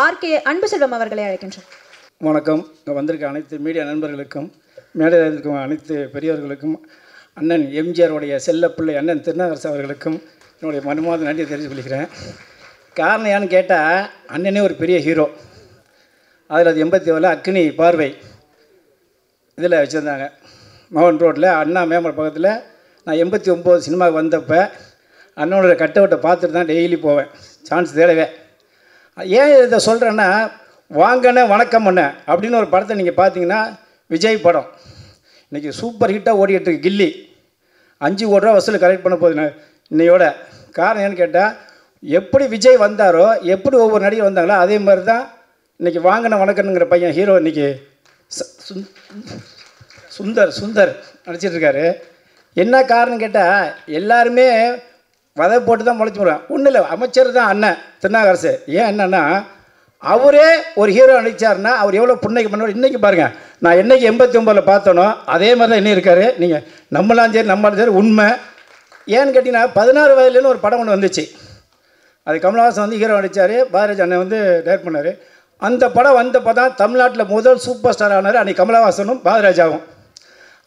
RK அன்புசெல்வம் அவர்களை அழைக்கின்றோம். வணக்கம். இங்கே வந்திருக்க அனைத்து மீடியா நண்பர்களுக்கும், மேடையில் இருக்கும் அனைத்து பெரியவர்களுக்கும், அண்ணன் எம்ஜிஆருடைய செல்லப்பிள்ளை அண்ணன் திருநாகரசு அவர்களுக்கும் என்னுடைய மனமார்ந்த நன்றியை தெரிஞ்சு கொள்கிறேன். காரணம் ஏன்னு கேட்டால், அண்ணனே ஒரு பெரிய ஹீரோ. அதில் அது 87 அக்னி பார்வை இதில் வச்சுருந்தாங்க, மோகன் ரோட்டில் அண்ணா மேம்பர் பக்கத்தில். நான் 89 சினிமாவுக்கு வந்தப்போ அண்ணனோட கட்டவுட்டை பார்த்துட்டு தான் டெய்லி போவேன், சான்ஸ் தேடவே. ஏன் இதை சொல்கிறேன்னா, வாங்கண்ணே வணக்கம் அண்ணே அப்படின்னு ஒரு படத்தை நீங்கள் பார்த்தீங்கன்னா, விஜய் படம் இன்றைக்கி சூப்பர் ஹிட்டாக ஓடிக்கிட்டு கில்லி 5 கோடி ரூபா வசூல் கலெக்ட் பண்ண போகுது இன்னையோட. காரணம் ஏன்னு கேட்டால், எப்படி விஜய் வந்தாரோ, எப்படி ஒவ்வொரு நடிகை வந்தாங்களோ, அதே மாதிரி தான் இன்றைக்கி வாங்கண்ணே வணக்கம்ங்கிற பையன் ஹீரோ இன்றைக்கி சுந்தர் நடிச்சிட்ருக்காரு. என்ன காரணம் கேட்டால், எல்லாருமே வதை போட்டு தான் முளைச்சி போடுவேன். ஒன்றும் இல்லை, அமைச்சர் தான் அண்ணன் திருநாகரசு. ஏன் என்னன்னா, அவரே ஒரு ஹீரோ நடித்தார்னா அவர் எவ்வளோ புண்ணைக்கு பண்ணுவார். இன்றைக்கி பாருங்கள், நான் என்றைக்கு 89 பார்த்தோனோ அதே மாதிரி தான் இன்னும் இருக்கார். நீங்கள் நம்மளாம் சரி உண்மை. ஏன்னு கேட்டிங்கன்னா, 16 வயதுலேருந்து ஒரு படம் ஒன்று வந்துச்சு. அது கமலஹாசன் வந்து ஹீரோ நடித்தார், பாரதி அண்ணன் வந்து டைரக்ட் பண்ணார். அந்த படம் வந்தப்போ தான் தமிழ்நாட்டில் முதல் சூப்பர் ஸ்டார் ஆனார் அன்றைக்கி கமலஹாசனும் பாரதிராஜாவும்.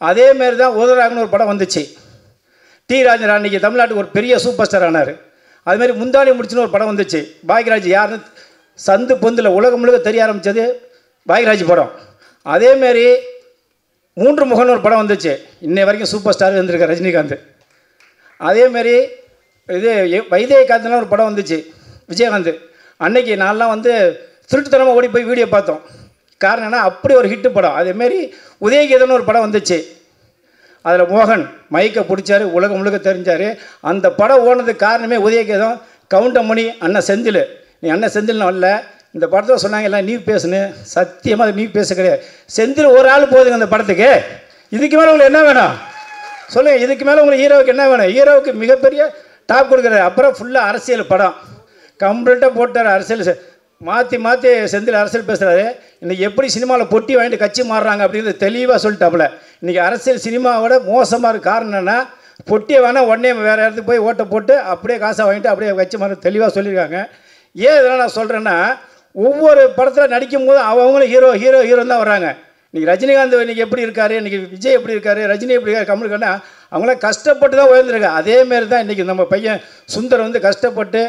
அதேமாரி தான் உதராகனு ஒரு படம் வந்துச்சு. டி ராஜன் அன்றைக்கி தமிழ்நாட்டுக்கு ஒரு பெரிய சூப்பர் ஸ்டார் ஆனார். அதுமாரி முந்தானி முடிச்சுன்னு ஒரு படம் வந்துச்சு. பாக்யராஜ் யாருன்னு சந்து பொந்தில் உலகம் முழுக்க தெரிய ஆரம்பித்தது பாக்யராஜ் படம். அதேமாரி 3 முகன்னு ஒரு படம் வந்துச்சு. இன்னை வரைக்கும் சூப்பர் ஸ்டார் வந்திருக்கார் ரஜினிகாந்த். அதேமாரி இது வைத்தியகாந்தன்னு ஒரு படம் வந்துச்சு விஜயகாந்த். அன்னைக்கு நான்லாம் வந்து திருட்டுத்தனமாக ஓடி போய் வீடியோ பார்த்தோம். காரணம் என்ன, அப்படி ஒரு ஹிட்டு படம். அதேமாரி உதயகீதன்னு ஒரு படம் வந்துச்சு. அதில் மோகன் மைக்கை பிடிச்சார், உலகம் முழுக்க தெரிஞ்சார். அந்த படம் ஓனதுக்கு காரணமே உதயகீதம். கவுண்டமணி அண்ணன் செந்தில், நீ அண்ணன் செந்தில்னு வரல, இந்த படத்தை சொன்னாங்க எல்லாம் நீ பேசுன்னு. சத்தியமாக நீ பேச கிடையாது. செந்தில் ஒரு ஆள் போதுங்க அந்த படத்துக்கு. இதுக்கு மேலே உங்களுக்கு என்ன வேணும் சொல்லுங்கள்? இதுக்கு மேலே உங்களுக்கு ஹீரோவுக்கு என்ன வேணும்? ஹீரோவுக்கு மிகப்பெரிய டாப் கொடுக்குறாரு. அப்புறம் ஃபுல்லாக அரசியல் படம் கம்ப்ளீட்டாக போட்டார். அரசியல் மாற்றி செந்தில் அரசியல் பேசுகிறாரு. இன்றைக்கி எப்படி சினிமாவில் பொட்டி வாங்கிட்டு கட்சி மாறுறாங்க அப்படிங்கிறது தெளிவாக சொல்லிட்டாப்புல. இன்றைக்கி அரசியல் சினிமாவோட மோசமாக இருக்க காரணம் என்னென்னா, பொட்டியை வேணால் உடனே வேறு இடத்துக்கு போய் ஓட்டை போட்டு அப்படியே காசை வாங்கிட்டு அப்படியே கட்சி மாற தெளிவாக சொல்லியிருக்காங்க. ஏன் இதெல்லாம் நான் சொல்கிறேன்னா, ஒவ்வொரு படத்தில் நடிக்கும் போது அவங்களும் ஹீரோ தான் வர்றாங்க. இன்றைக்கி ரஜினிகாந்த் இன்றைக்கி எப்படி இருக்கார், இன்றைக்கி விஜய் எப்படி இருக்கார், ரஜினி எப்படி இருக்கார், கமல் இருக்காருன்னா அவங்களாம் கஷ்டப்பட்டு தான் உயர்ந்துருக்காங்க. அதேமாரி தான் இன்றைக்கி நம்ம பையன் சுந்தர் வந்து கஷ்டப்பட்டு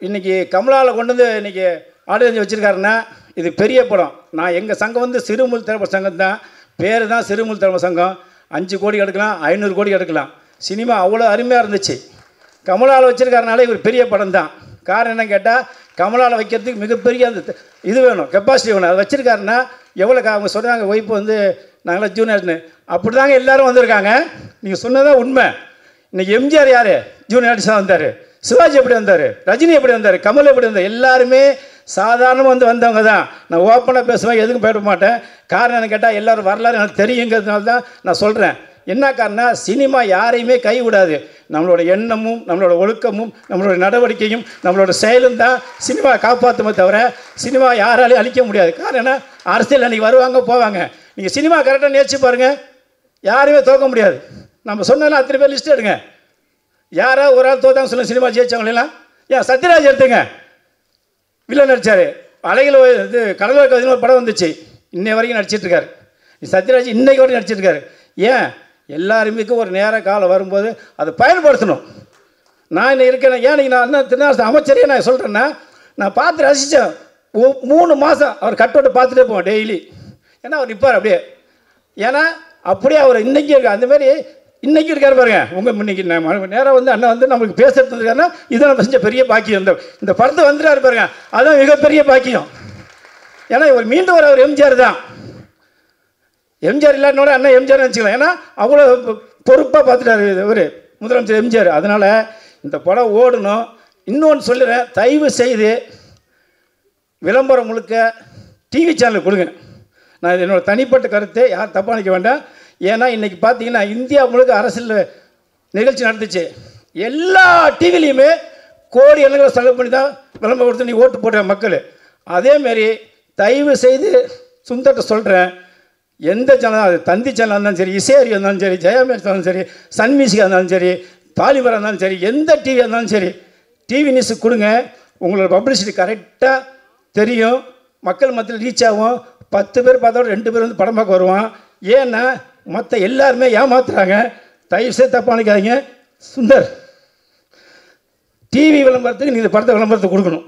இன்றைக்கி கமலாவில் கொண்டு வந்து இன்றைக்கி ஆடியன்ஸ் வச்சுருக்காருன்னா இது பெரிய படம். நான் எங்கள் சங்கம் வந்து சிறுமுல் திரைப்பட சங்கம் தான், பேர் தான் சிறுமுல் திரைப்பட சங்கம். 5 கோடி எடுக்கலாம், 500 கோடி எடுக்கலாம். சினிமா அவ்வளோ அருமையாக இருந்துச்சு. கமலாவில் வச்சுருக்காருனால இவர் பெரிய படம் தான். காரணம் என்னன்னு கேட்டால், கமலாவில் வைக்கிறதுக்கு மிகப்பெரிய அந்த இது வேணும், கெப்பாசிட்டி வேணும். அதை வச்சுருக்காருன்னா எவ்வளோ அவங்க சொல்கிறாங்க, ஒய்ஃபு வந்து நாங்களாம் ஜூனியர்ஸ்னு அப்படி தாங்க எல்லோரும் வந்திருக்காங்க. நீங்கள் சொன்னதான் உண்மை. இன்றைக்கி எம்ஜிஆர் யார் ஜூனியர் ஆர்டிஸ்டாக வந்தார், சிவாஜி எப்படி வந்தார், ரஜினி எப்படி வந்தார், கமல் எப்படி வந்தார், எல்லாருமே சாதாரணமாக வந்தவங்க தான். நான் ஓப்பனாக பேசுவேன், எதுக்கும் போயிட மாட்டேன். காரணம் என்ன கேட்டால், எல்லோரும் வரலாறு எனக்கு தெரியுங்கிறதுனால தான் நான் சொல்கிறேன். என்ன காரணம், சினிமா யாரையுமே கைவிடாது. நம்மளோட எண்ணமும் நம்மளோட ஒழுக்கமும் நம்மளோட நடவடிக்கையும் நம்மளோட செயலும் தான் சினிமா காப்பாற்றுமே தவிர சினிமா யாராலையும் அழிக்க முடியாது. காரணம் என்ன, அரசியல் அன்றைக்கி வருவாங்க போவாங்க. நீங்கள் சினிமா கரெக்டாக நேர்ச்சி பாருங்கள், யாருமே தோக்க முடியாது. நம்ம சொன்னாலும் அத்தனை பேர் லிஸ்ட் எடுங்க. யாராவது ஒரு ஆள் தோத்தாங்க சொல்லுங்கள், சினிமா ஜெயிச்சவங்களெல்லாம். ஏன் சத்யராஜ் எடுத்துங்க, வில்லன் நடித்தார். அலைகள் இது கடலோர கவிதைன்னு ஒரு படம் வந்துச்சு, இன்னை வரைக்கும் நடிச்சிட்ருக்காரு. சத்யராஜ் இன்னைக்கு வரைக்கும் நடிச்சிட்ருக்காரு. ஏன், எல்லாருமே ஒரு நேர காலம் வரும்போது அதை பயன்படுத்தணும். நான் இன்னும் இருக்கேன். ஏன் நீங்கள் நான் இன்னும் திருநாள் அமைச்சரே நான் சொல்கிறேன்னா, நான் பார்த்து ரசித்தேன். 3 மாதம் அவர் கட்டோட்டை பார்த்துட்டே போவேன் டெய்லி. ஏன்னா அவர் நிற்பார் அப்படியே. ஏன்னா அப்படியே அவர் இன்றைக்கி இருக்கார். அந்தமாரி இன்றைக்கி இருக்கார் பாருங்க. உங்கள் இன்னைக்கு நேரம் வந்து அண்ணன் வந்து நம்மளுக்கு பேசுறது இருக்காருன்னா இதை நம்ம செஞ்ச பெரிய பாக்கியம். இந்த படத்தை வந்துட்டாரு பாருங்க, அதுதான் மிகப்பெரிய பாக்கியம். ஏன்னா இவர் மீண்டும் ஒரு எம்ஜிஆர் தான். எம்ஜிஆர் இல்லாட்டினோட அண்ணன் எம்ஜிஆர் நினச்சிக்கலாம். ஏன்னா அவ்வளோ பொறுப்பாக பார்த்துட்டாரு ஒரு முதலமைச்சர் எம்ஜிஆர். அதனால் இந்த படம் ஓடணும். இன்னொன்று சொல்லுறேன், தயவு செய்து விளம்பரம் முழுக்க டிவி சேனலுக்கு கொடுங்க. நான் என்னோட தனிப்பட்ட கருத்தை யார் தப்பாக நினைக்க வேண்டாம். ஏன்னா இன்றைக்கி பார்த்தீங்கன்னா இந்தியா முழுக்க அரசியல் நிகழ்ச்சி நடந்துச்சு. எல்லா டிவிலையுமே கோடி எண்ணில் செலவு பண்ணி தான் விளம்பரம் கொடுத்து நீ ஓட்டு போடுற மக்கள். அதேமாரி தயவு செய்து சுந்தர்கிட்ட சொல்கிறேன், எந்த சேனல், அது தந்தி சேனலாக இருந்தாலும் சரி, இசையறியாக இருந்தாலும் சரி, ஜெயமேர் இருந்தாலும் சரி, சன் மியூசிக்காக இருந்தாலும் சரி, பாலிமராக இருந்தாலும் சரி, எந்த டிவியாக இருந்தாலும் சரி, டிவி நியூஸுக்கு கொடுங்க. உங்களோட பப்ளிசிட்டி கரெக்டாக தெரியும், மக்கள் மத்தியில் ரீச் ஆகும். 10 பேர் பார்த்தோட 2 பேர் வந்து படம் பார்க்க வருவான். ஏன்னா மற்ற எல்லாருமே ஏமாத்துறாங்க. தயவுசெய்து தப்பாக நினைக்காதீங்க. சுந்தர், டிவி விளம்பரத்துக்கு நீங்கள் படத்தை விளம்பரத்துக்கு கொடுக்கணும்.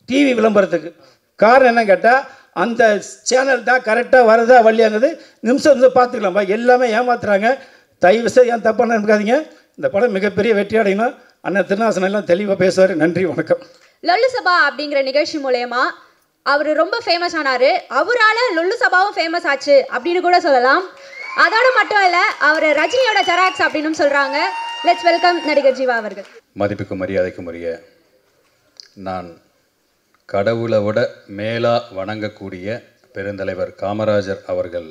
டிவி விளம்பரத்துக்கு காரணம் என்ன கேட்டால், அந்த சேனல் தான் கரெக்டாக வருதா வழியாங்கிறது நிமிஷம் பார்த்துக்கலாம்ப்பா. எல்லாமே ஏமாத்துறாங்க. தயவுசெய்து ஏன் தப்பாக நினைக்காதீங்க. இந்த படம் மிகப்பெரிய வெற்றி அடையணும். அண்ணன் திருநாசனம் எல்லாம் தெளிவாக பேசுவார். நன்றி, வணக்கம். லொல்லு சபா அப்படிங்கிற நிகழ்ச்சி மூலயமா அவர் ரொம்ப ஃபேமஸ் ஆனார். அவரால் லொல்லு சபாவும் ஃபேமஸ் ஆச்சு அப்படின்னு கூட சொல்லலாம். அதோடு மட்டும் இல்லை, அவர் ரஜினியோட ஜெராக்ஸ் அப்படின்னு சொல்கிறாங்க. லெட்ஸ் வெல்கம் நடிகர் ஜீவா அவர்கள். மதிப்புக்கும் மரியாதைக்கும் உரிய, நான் கடவுளை விட மேலாக வணங்கக்கூடிய பெருந்தலைவர் காமராஜர் அவர்கள்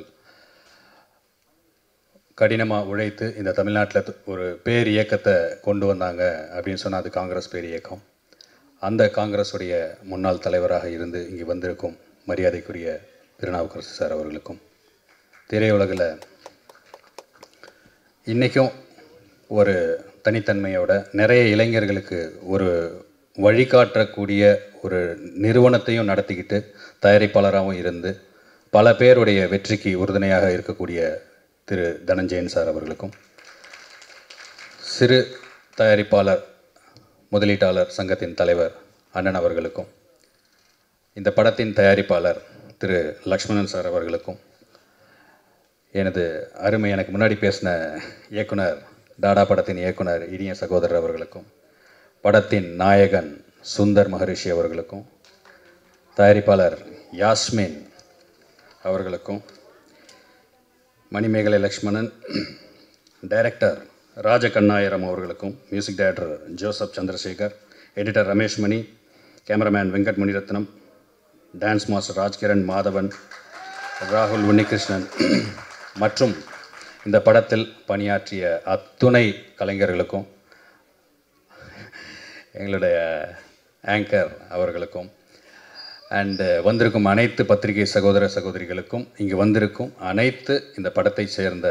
கடினமாக உழைத்து இந்த தமிழ்நாட்டில் ஒரு பேர் இயக்கத்தை கொண்டு வந்தாங்க அப்படின்னு சொன்னால் அது காங்கிரஸ் பேர் இயக்கம். அந்த காங்கிரஸுடைய முன்னாள் தலைவராக இருந்து இங்கே வந்திருக்கும் மரியாதைக்குரிய திருநாவுக்கரசு சார் அவர்களுக்கும், திரையுலகில் இன்றைக்கும் ஒரு தனித்தன்மையோட நிறைய இளைஞர்களுக்கு ஒரு வழிகாட்டக்கூடிய ஒரு நிறுவனத்தையும் நடத்திக்கிட்டு தயாரிப்பாளராகவும் இருந்து பல பேருடைய வெற்றிக்கு உறுதுணையாக இருக்கக்கூடிய திரு தனஞ்சயன் சார் அவர்களுக்கும், சிறு தயாரிப்பாளர் முதலீட்டாளர் சங்கத்தின் தலைவர் அண்ணன் அவர்களுக்கும், இந்த படத்தின் தயாரிப்பாளர் திரு லக்ஷ்மணன் சார் அவர்களுக்கும், எனது அருமை எனக்கு முன்னாடி பேசின இயக்குனர் டாடா படத்தின் இயக்குனர் இனிய சகோதரர் அவர்களுக்கும், படத்தின் நாயகன் சுந்தர் மகரிஷி அவர்களுக்கும், தயாரிப்பாளர் யாஸ்மின் அவர்களுக்கும், மணிமேகலை லக்ஷ்மணன், டைரக்டர் ராஜகண்ணாயிரம் அவர்களுக்கும், music director Joseph Chandrasekhar, editor Ramesh Mani, cameraman Venkat Muniratnam, dance master Rajkiran Madhavan, ராகுல் உன்னிகிருஷ்ணன் மற்றும் இந்த படத்தில் பணியாற்றிய அத்துணை கலைஞர்களுக்கும், எங்களுடைய ஆங்கர் அவர்களுக்கும், அண்டு வந்திருக்கும் அனைத்து பத்திரிகை சகோதர சகோதரிகளுக்கும், இங்கு வந்திருக்கும் அனைத்து இந்த படத்தை சேர்ந்த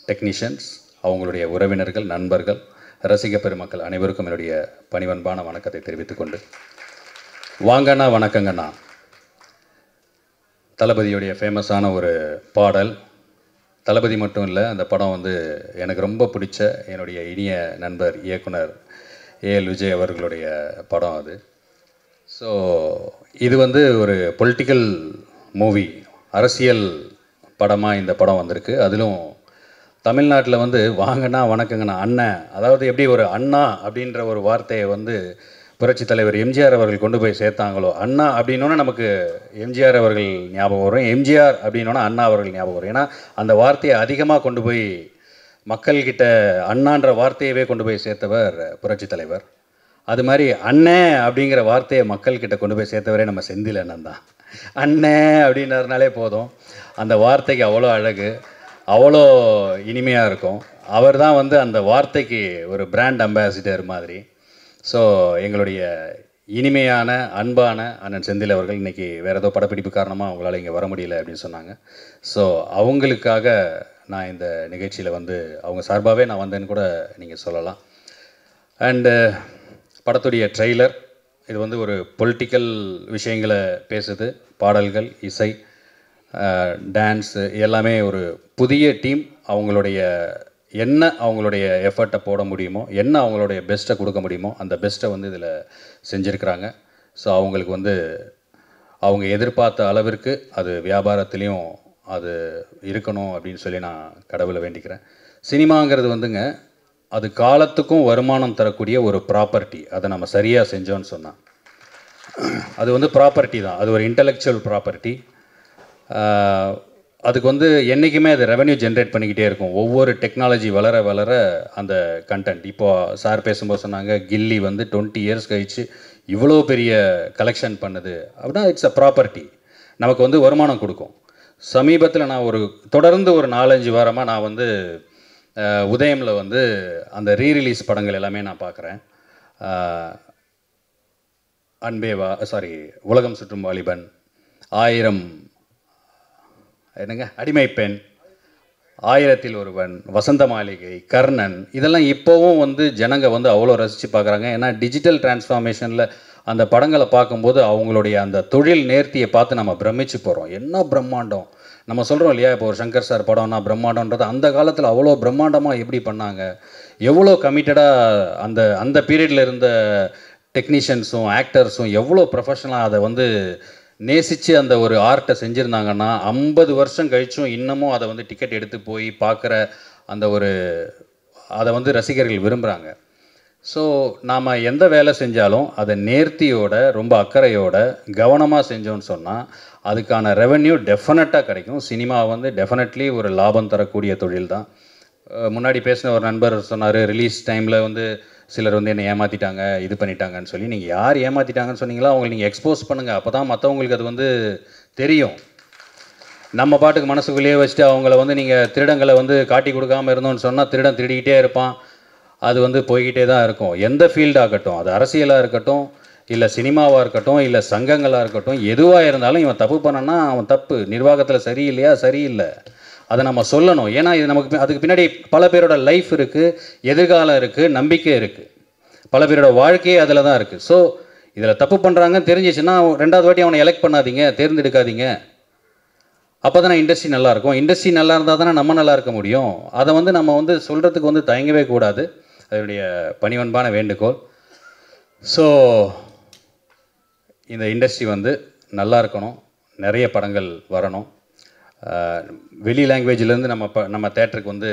டெக்னீஷியன்ஸ், அவங்களுடைய உறவினர்கள், நண்பர்கள், ரசிக பெருமக்கள் அனைவருக்கும் என்னுடைய பணிவன்பான வணக்கத்தை தெரிவித்துக் கொண்டு, வாங்கண்ணா வணக்கங்கண்ணா தளபதியுடைய ஃபேமஸான ஒரு பாடல். தளபதி மட்டும் இல்லை, அந்த படம் வந்து எனக்கு ரொம்ப பிடிச்ச என்னுடைய இனிய நண்பர் இயக்குனர் ஏஎல் விஜய் அவர்களுடைய படம் அது. ஸோ இது வந்து ஒரு பொலிட்டிக்கல் மூவி, அரசியல் படமாக இந்த படம் வந்திருக்கு. அதிலும் தமிழ்நாட்டில் வந்து வாங்கண்ணா வணக்கங்கண்ணா அண்ணன், அதாவது எப்படி ஒரு அண்ணா அப்படின்ற ஒரு வார்த்தையை வந்து புரட்சி தலைவர் எம்ஜிஆர் அவர்கள் கொண்டு போய் சேர்த்தாங்களோ, அண்ணா அப்படின்னோன்னா நமக்கு எம்ஜிஆர் அவர்கள் ஞாபகம் வரும், எம்ஜிஆர் அப்படின்னோன்னா அண்ணா அவர்கள் ஞாபகம் வரும். ஏன்னா அந்த வார்த்தையை அதிகமாக கொண்டு போய் மக்கள்கிட்ட அண்ணான்ற வார்த்தையவே கொண்டு போய் சேர்த்தவர் புரட்சி தலைவர். அது மாதிரி அண்ணன் அப்படிங்கிற வார்த்தையை மக்கள்கிட்ட கொண்டு போய் சேர்த்தவரே நம்ம செந்தில் அண்ணன் தான். அண்ணன் அப்படின்னாருனாலே போதும், அந்த வார்த்தைக்கு அவ்வளோ அழகு, அவ்வளோ இனிமையாக இருக்கும். அவர் தான் வந்து அந்த வார்த்தைக்கு ஒரு பிராண்ட் அம்பாசிடர் மாதிரி. ஸோ எங்களுடைய இனிமையான அன்பான அண்ணன் செந்தில் அவர்கள் இன்றைக்கி வேறு ஏதோ படப்பிடிப்பு காரணமாக அவங்களால இங்கே வர முடியல அப்படின்னு சொன்னாங்க. ஸோ அவங்களுக்காக நான் இந்த நிகழ்ச்சியில் வந்து அவங்க சார்பாகவே நான் வந்தேன்னு கூட நீங்கள் சொல்லலாம். அண்டு படத்துடைய ட்ரெய்லர் இது வந்து ஒரு பொலிட்டிக்கல் விஷயங்களை பேசுது. பாடல்கள், இசை, டான்ஸு எல்லாமே ஒரு புதிய டீம் அவங்களுடைய என்ன அவங்களுடைய எஃபர்ட்டை போட முடியுமோ, என்ன அவங்களுடைய பெஸ்ட்டை கொடுக்க முடியுமோ அந்த பெஸ்ட்டை வந்து இதில் செஞ்சுருக்கிறாங்க. ஸோ அவங்களுக்கு வந்து அவங்க எதிர்பார்த்த அளவிற்கு அது வியாபாரத்துலேயும் அது இருக்கணும் அப்படின்னு சொல்லி நான் கடவுளை வேண்டிக்கிறேன். சினிமாங்கிறது வந்துங்க அது காலத்துக்கும் வருமானம் தரக்கூடிய ஒரு ப்ராப்பர்ட்டி. அதை நம்ம சரியாக செஞ்சோன்னு சொன்னால் அது வந்து ப்ராப்பர்ட்டி தான், அது ஒரு இன்டலெக்சுவல் ப்ராப்பர்ட்டி. அதுக்கு வந்து என்றைக்குமே அது ரெவென்யூ ஜென்ரேட் பண்ணிக்கிட்டே இருக்கும். ஒவ்வொரு டெக்னாலஜி வளர வளர அந்த கண்டென்ட், இப்போது சார் பேசும்போது சொன்னாங்க கில்லி வந்து 20 இயர்ஸ் கழித்து இவ்வளோ பெரிய கலெக்ஷன் பண்ணுது அப்படின்னா இட்ஸ் அ ப்ராப்பர்ட்டி, நமக்கு வந்து வருமானம் கொடுக்கும். சமீபத்தில் நான் தொடர்ந்து ஒரு 4-5 வாரமாக நான் வந்து உதயமில் வந்து அந்த ரீரிலீஸ் படங்கள் எல்லாமே நான் பார்க்குறேன். அன்பேவா, உலகம் சுற்றும் வாலிபன், 1000 என்னங்க அடிமை பெண், 1000ல் ஒருவன், வசந்த மாளிகை, கர்ணன், இதெல்லாம் இப்போவும் வந்து ஜனங்க வந்து அவ்வளோ ரசித்து பார்க்குறாங்க. ஏன்னா டிஜிட்டல் டிரான்ஸ்ஃபார்மேஷனில் அந்த படங்களை பார்க்கும்போது அவங்களுடைய அந்த தொழில் நேர்த்தியை பார்த்து நம்ம பிரமிச்சு போகிறோம். என்ன பிரம்மாண்டம்! நம்ம சொல்கிறோம் இல்லையா, இப்போ ஒரு சங்கர் சார் படம்னா பிரம்மாண்டன்றது, அந்த காலத்தில் அவ்வளோ பிரம்மாண்டமாக எப்படி பண்ணாங்க, எவ்வளோ கமிட்டடாக அந்த அந்த பீரியடில் இருந்த டெக்னீஷியன்ஸும் ஆக்டர்ஸும் எவ்வளோ ப்ரொஃபஷனலாக அதை வந்து நேசித்து அந்த ஒரு ஆர்ட்டை செஞ்சுருந்தாங்கன்னா 50 வருஷம் கழிச்சும் இன்னமும் அதை வந்து டிக்கெட் எடுத்து போய் பார்க்குற அந்த ஒரு அதை வந்து ரசிகர்கள் விரும்புகிறாங்க. ஸோ நாம் எந்த வேலை செஞ்சாலும் அதை நேர்த்தியோட ரொம்ப அக்கறையோட கவனமாக செஞ்சோன்னு சொன்னால் அதுக்கான ரெவென்யூ டெஃபினட்டாக கிடைக்கும். சினிமா வந்து டெஃபினெட்லி ஒரு லாபம் தரக்கூடிய தொழில் தான். முன்னாடி பேசின ஒரு நண்பர் சொன்னார், ரிலீஸ் டைமில் வந்து சிலர் வந்து என்னை ஏமாற்றிட்டாங்க, இது பண்ணிட்டாங்கன்னு சொல்லி. நீங்கள் யார் ஏமாற்றிட்டாங்கன்னு சொன்னீங்களோ அவங்களை நீங்கள் எக்ஸ்போஸ் பண்ணுங்கள், அப்போ தான் மற்றவங்களுக்கு அது வந்து தெரியும். நம்ம பாட்டுக்கு மனசுக்குள்ளேயே வச்சுட்டு அவங்கள வந்து நீங்கள் திருடங்களை வந்து காட்டி கொடுக்காமல் இருந்தோன்னு சொன்னால் திருடன் திருடிக்கிட்டே இருப்பான். அது வந்து போய்கிட்டே தான் இருக்கும். எந்த ஃபீல்டாகட்டும், அது அரசியலாக இருக்கட்டும், இல்லை சினிமாவாக இருக்கட்டும், இல்லை சங்கங்களாக இருக்கட்டும், எதுவாக இருந்தாலும் இவன் தப்பு பண்ணனா அவன் தப்பு, நிர்வாகத்தில் சரியில்லையா சரியில்லை, அதை நம்ம சொல்லணும். ஏன்னா இது நமக்கு அதுக்கு பின்னாடி பல பேரோட லைஃப் இருக்குது, எதிர்காலம் இருக்குது, நம்பிக்கை இருக்குது, பல பேரோட வாழ்க்கையே அதில் தான் இருக்குது. ஸோ இதில் தப்பு பண்ணுறாங்கன்னு தெரிஞ்சிச்சுன்னா 2வது வாட்டி அவனை எலெக்ட் பண்ணாதீங்க, தேர்ந்தெடுக்காதீங்க. அப்போ தானே இண்டஸ்ட்ரி நல்லாயிருக்கும். இண்டஸ்ட்ரி நல்லா இருந்தால் தானே நம்ம நல்லா இருக்க முடியும். அதை வந்து நம்ம வந்து சொல்கிறதுக்கு வந்து தயங்கவே கூடாது. அதனுடைய பணிவன்பான வேண்டுகோள். ஸோ இந்த இண்டஸ்ட்ரி வந்து நல்லா இருக்கணும், நிறைய படங்கள் வரணும். வெளி லாங்குவேஜிலேருந்து நம்ம தேட்டருக்கு வந்து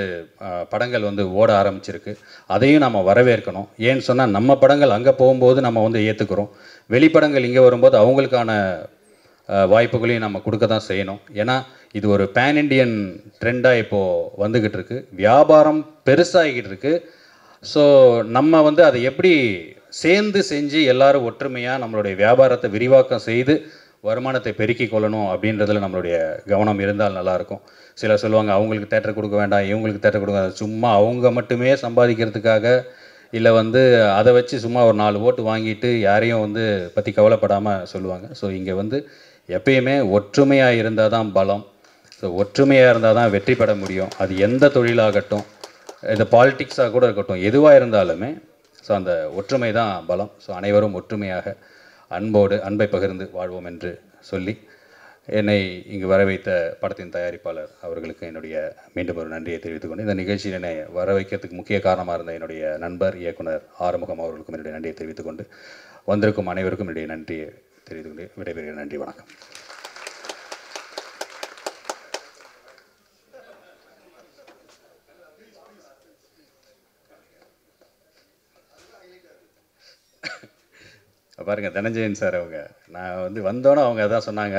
படங்கள் வந்து ஓட ஆரம்பிச்சிருக்கு. அதையும் நம்ம வரவேற்கணும். ஏன்னு சொன்னால் நம்ம படங்கள் அங்கே போகும்போது நம்ம வந்து ஏற்றுக்கிறோம், வெளிப்படங்கள் இங்கே வரும்போது அவங்களுக்கான வாய்ப்புகளையும் நம்ம கொடுக்க தான் செய்யணும். ஏன்னா இது ஒரு பேன் இண்டியன் ட்ரெண்டாக இப்போது வந்துக்கிட்டு இருக்குது, வியாபாரம் பெருசாகிக்கிட்டு இருக்குது. ஸோ நம்ம வந்து அதை எப்படி சேர்ந்து செஞ்சு எல்லோரும் ஒற்றுமையாக நம்மளுடைய வியாபாரத்தை விரிவாக்கம் செய்து வருமானத்தை பெருக்கிக் கொள்ளணும் அப்படின்றதுல நம்மளுடைய கவனம் இருந்தால் நல்லாயிருக்கும். சிலர் சொல்லுவாங்க அவங்களுக்கு தேட்டர் கொடுக்க வேண்டாம், இவங்களுக்கு தேட்டர் கொடுக்க வேண்டாம், சும்மா அவங்க மட்டுமே சம்பாதிக்கிறதுக்காக, இல்லை வந்து அதை வச்சு சும்மா ஒரு 4 ஓட்டு வாங்கிட்டு யாரையும் வந்து பற்றி கவலைப்படாமல் சொல்லுவாங்க. ஸோ இங்கே வந்து எப்பயுமே ஒற்றுமையாக இருந்தால் தான் பலம். ஸோ ஒற்றுமையாக இருந்தால் தான் வெற்றி பெற முடியும். அது எந்த தொழிலாகட்டும், இந்த பாலிட்டிக்ஸாக கூட இருக்கட்டும், எதுவாக இருந்தாலுமே ஸோ அந்த ஒற்றுமை தான் பலம். ஸோ அனைவரும் ஒற்றுமையாக அன்பை பகிர்ந்து வாழ்வோம் என்று சொல்லி என்னை இங்கு வர வைத்த படத்தின் தயாரிப்பாளர் அவர்களுக்கு என்னுடைய மீண்டும் ஒரு நன்றியை தெரிவித்துக்கொண்டு, இந்த நிகழ்ச்சியில் என்னை வர வைக்கிறதுக்கு முக்கிய காரணமாக இருந்த என்னுடைய நண்பர் இயக்குனர் ஆறுமுகம் அவர்களுக்கும் என்னுடைய நன்றியை தெரிவித்துக்கொண்டு, வந்திருக்கும் அனைவருக்கும் என்னுடைய நன்றியை தெரிவித்துக்கொண்டு விடைபெறுகிறேன். நன்றி, வணக்கம். பாருங்கள், தனஞ்சயன் சார் அவங்க, நான் வந்து வந்தோன்னே அவங்க அதான் சொன்னாங்க,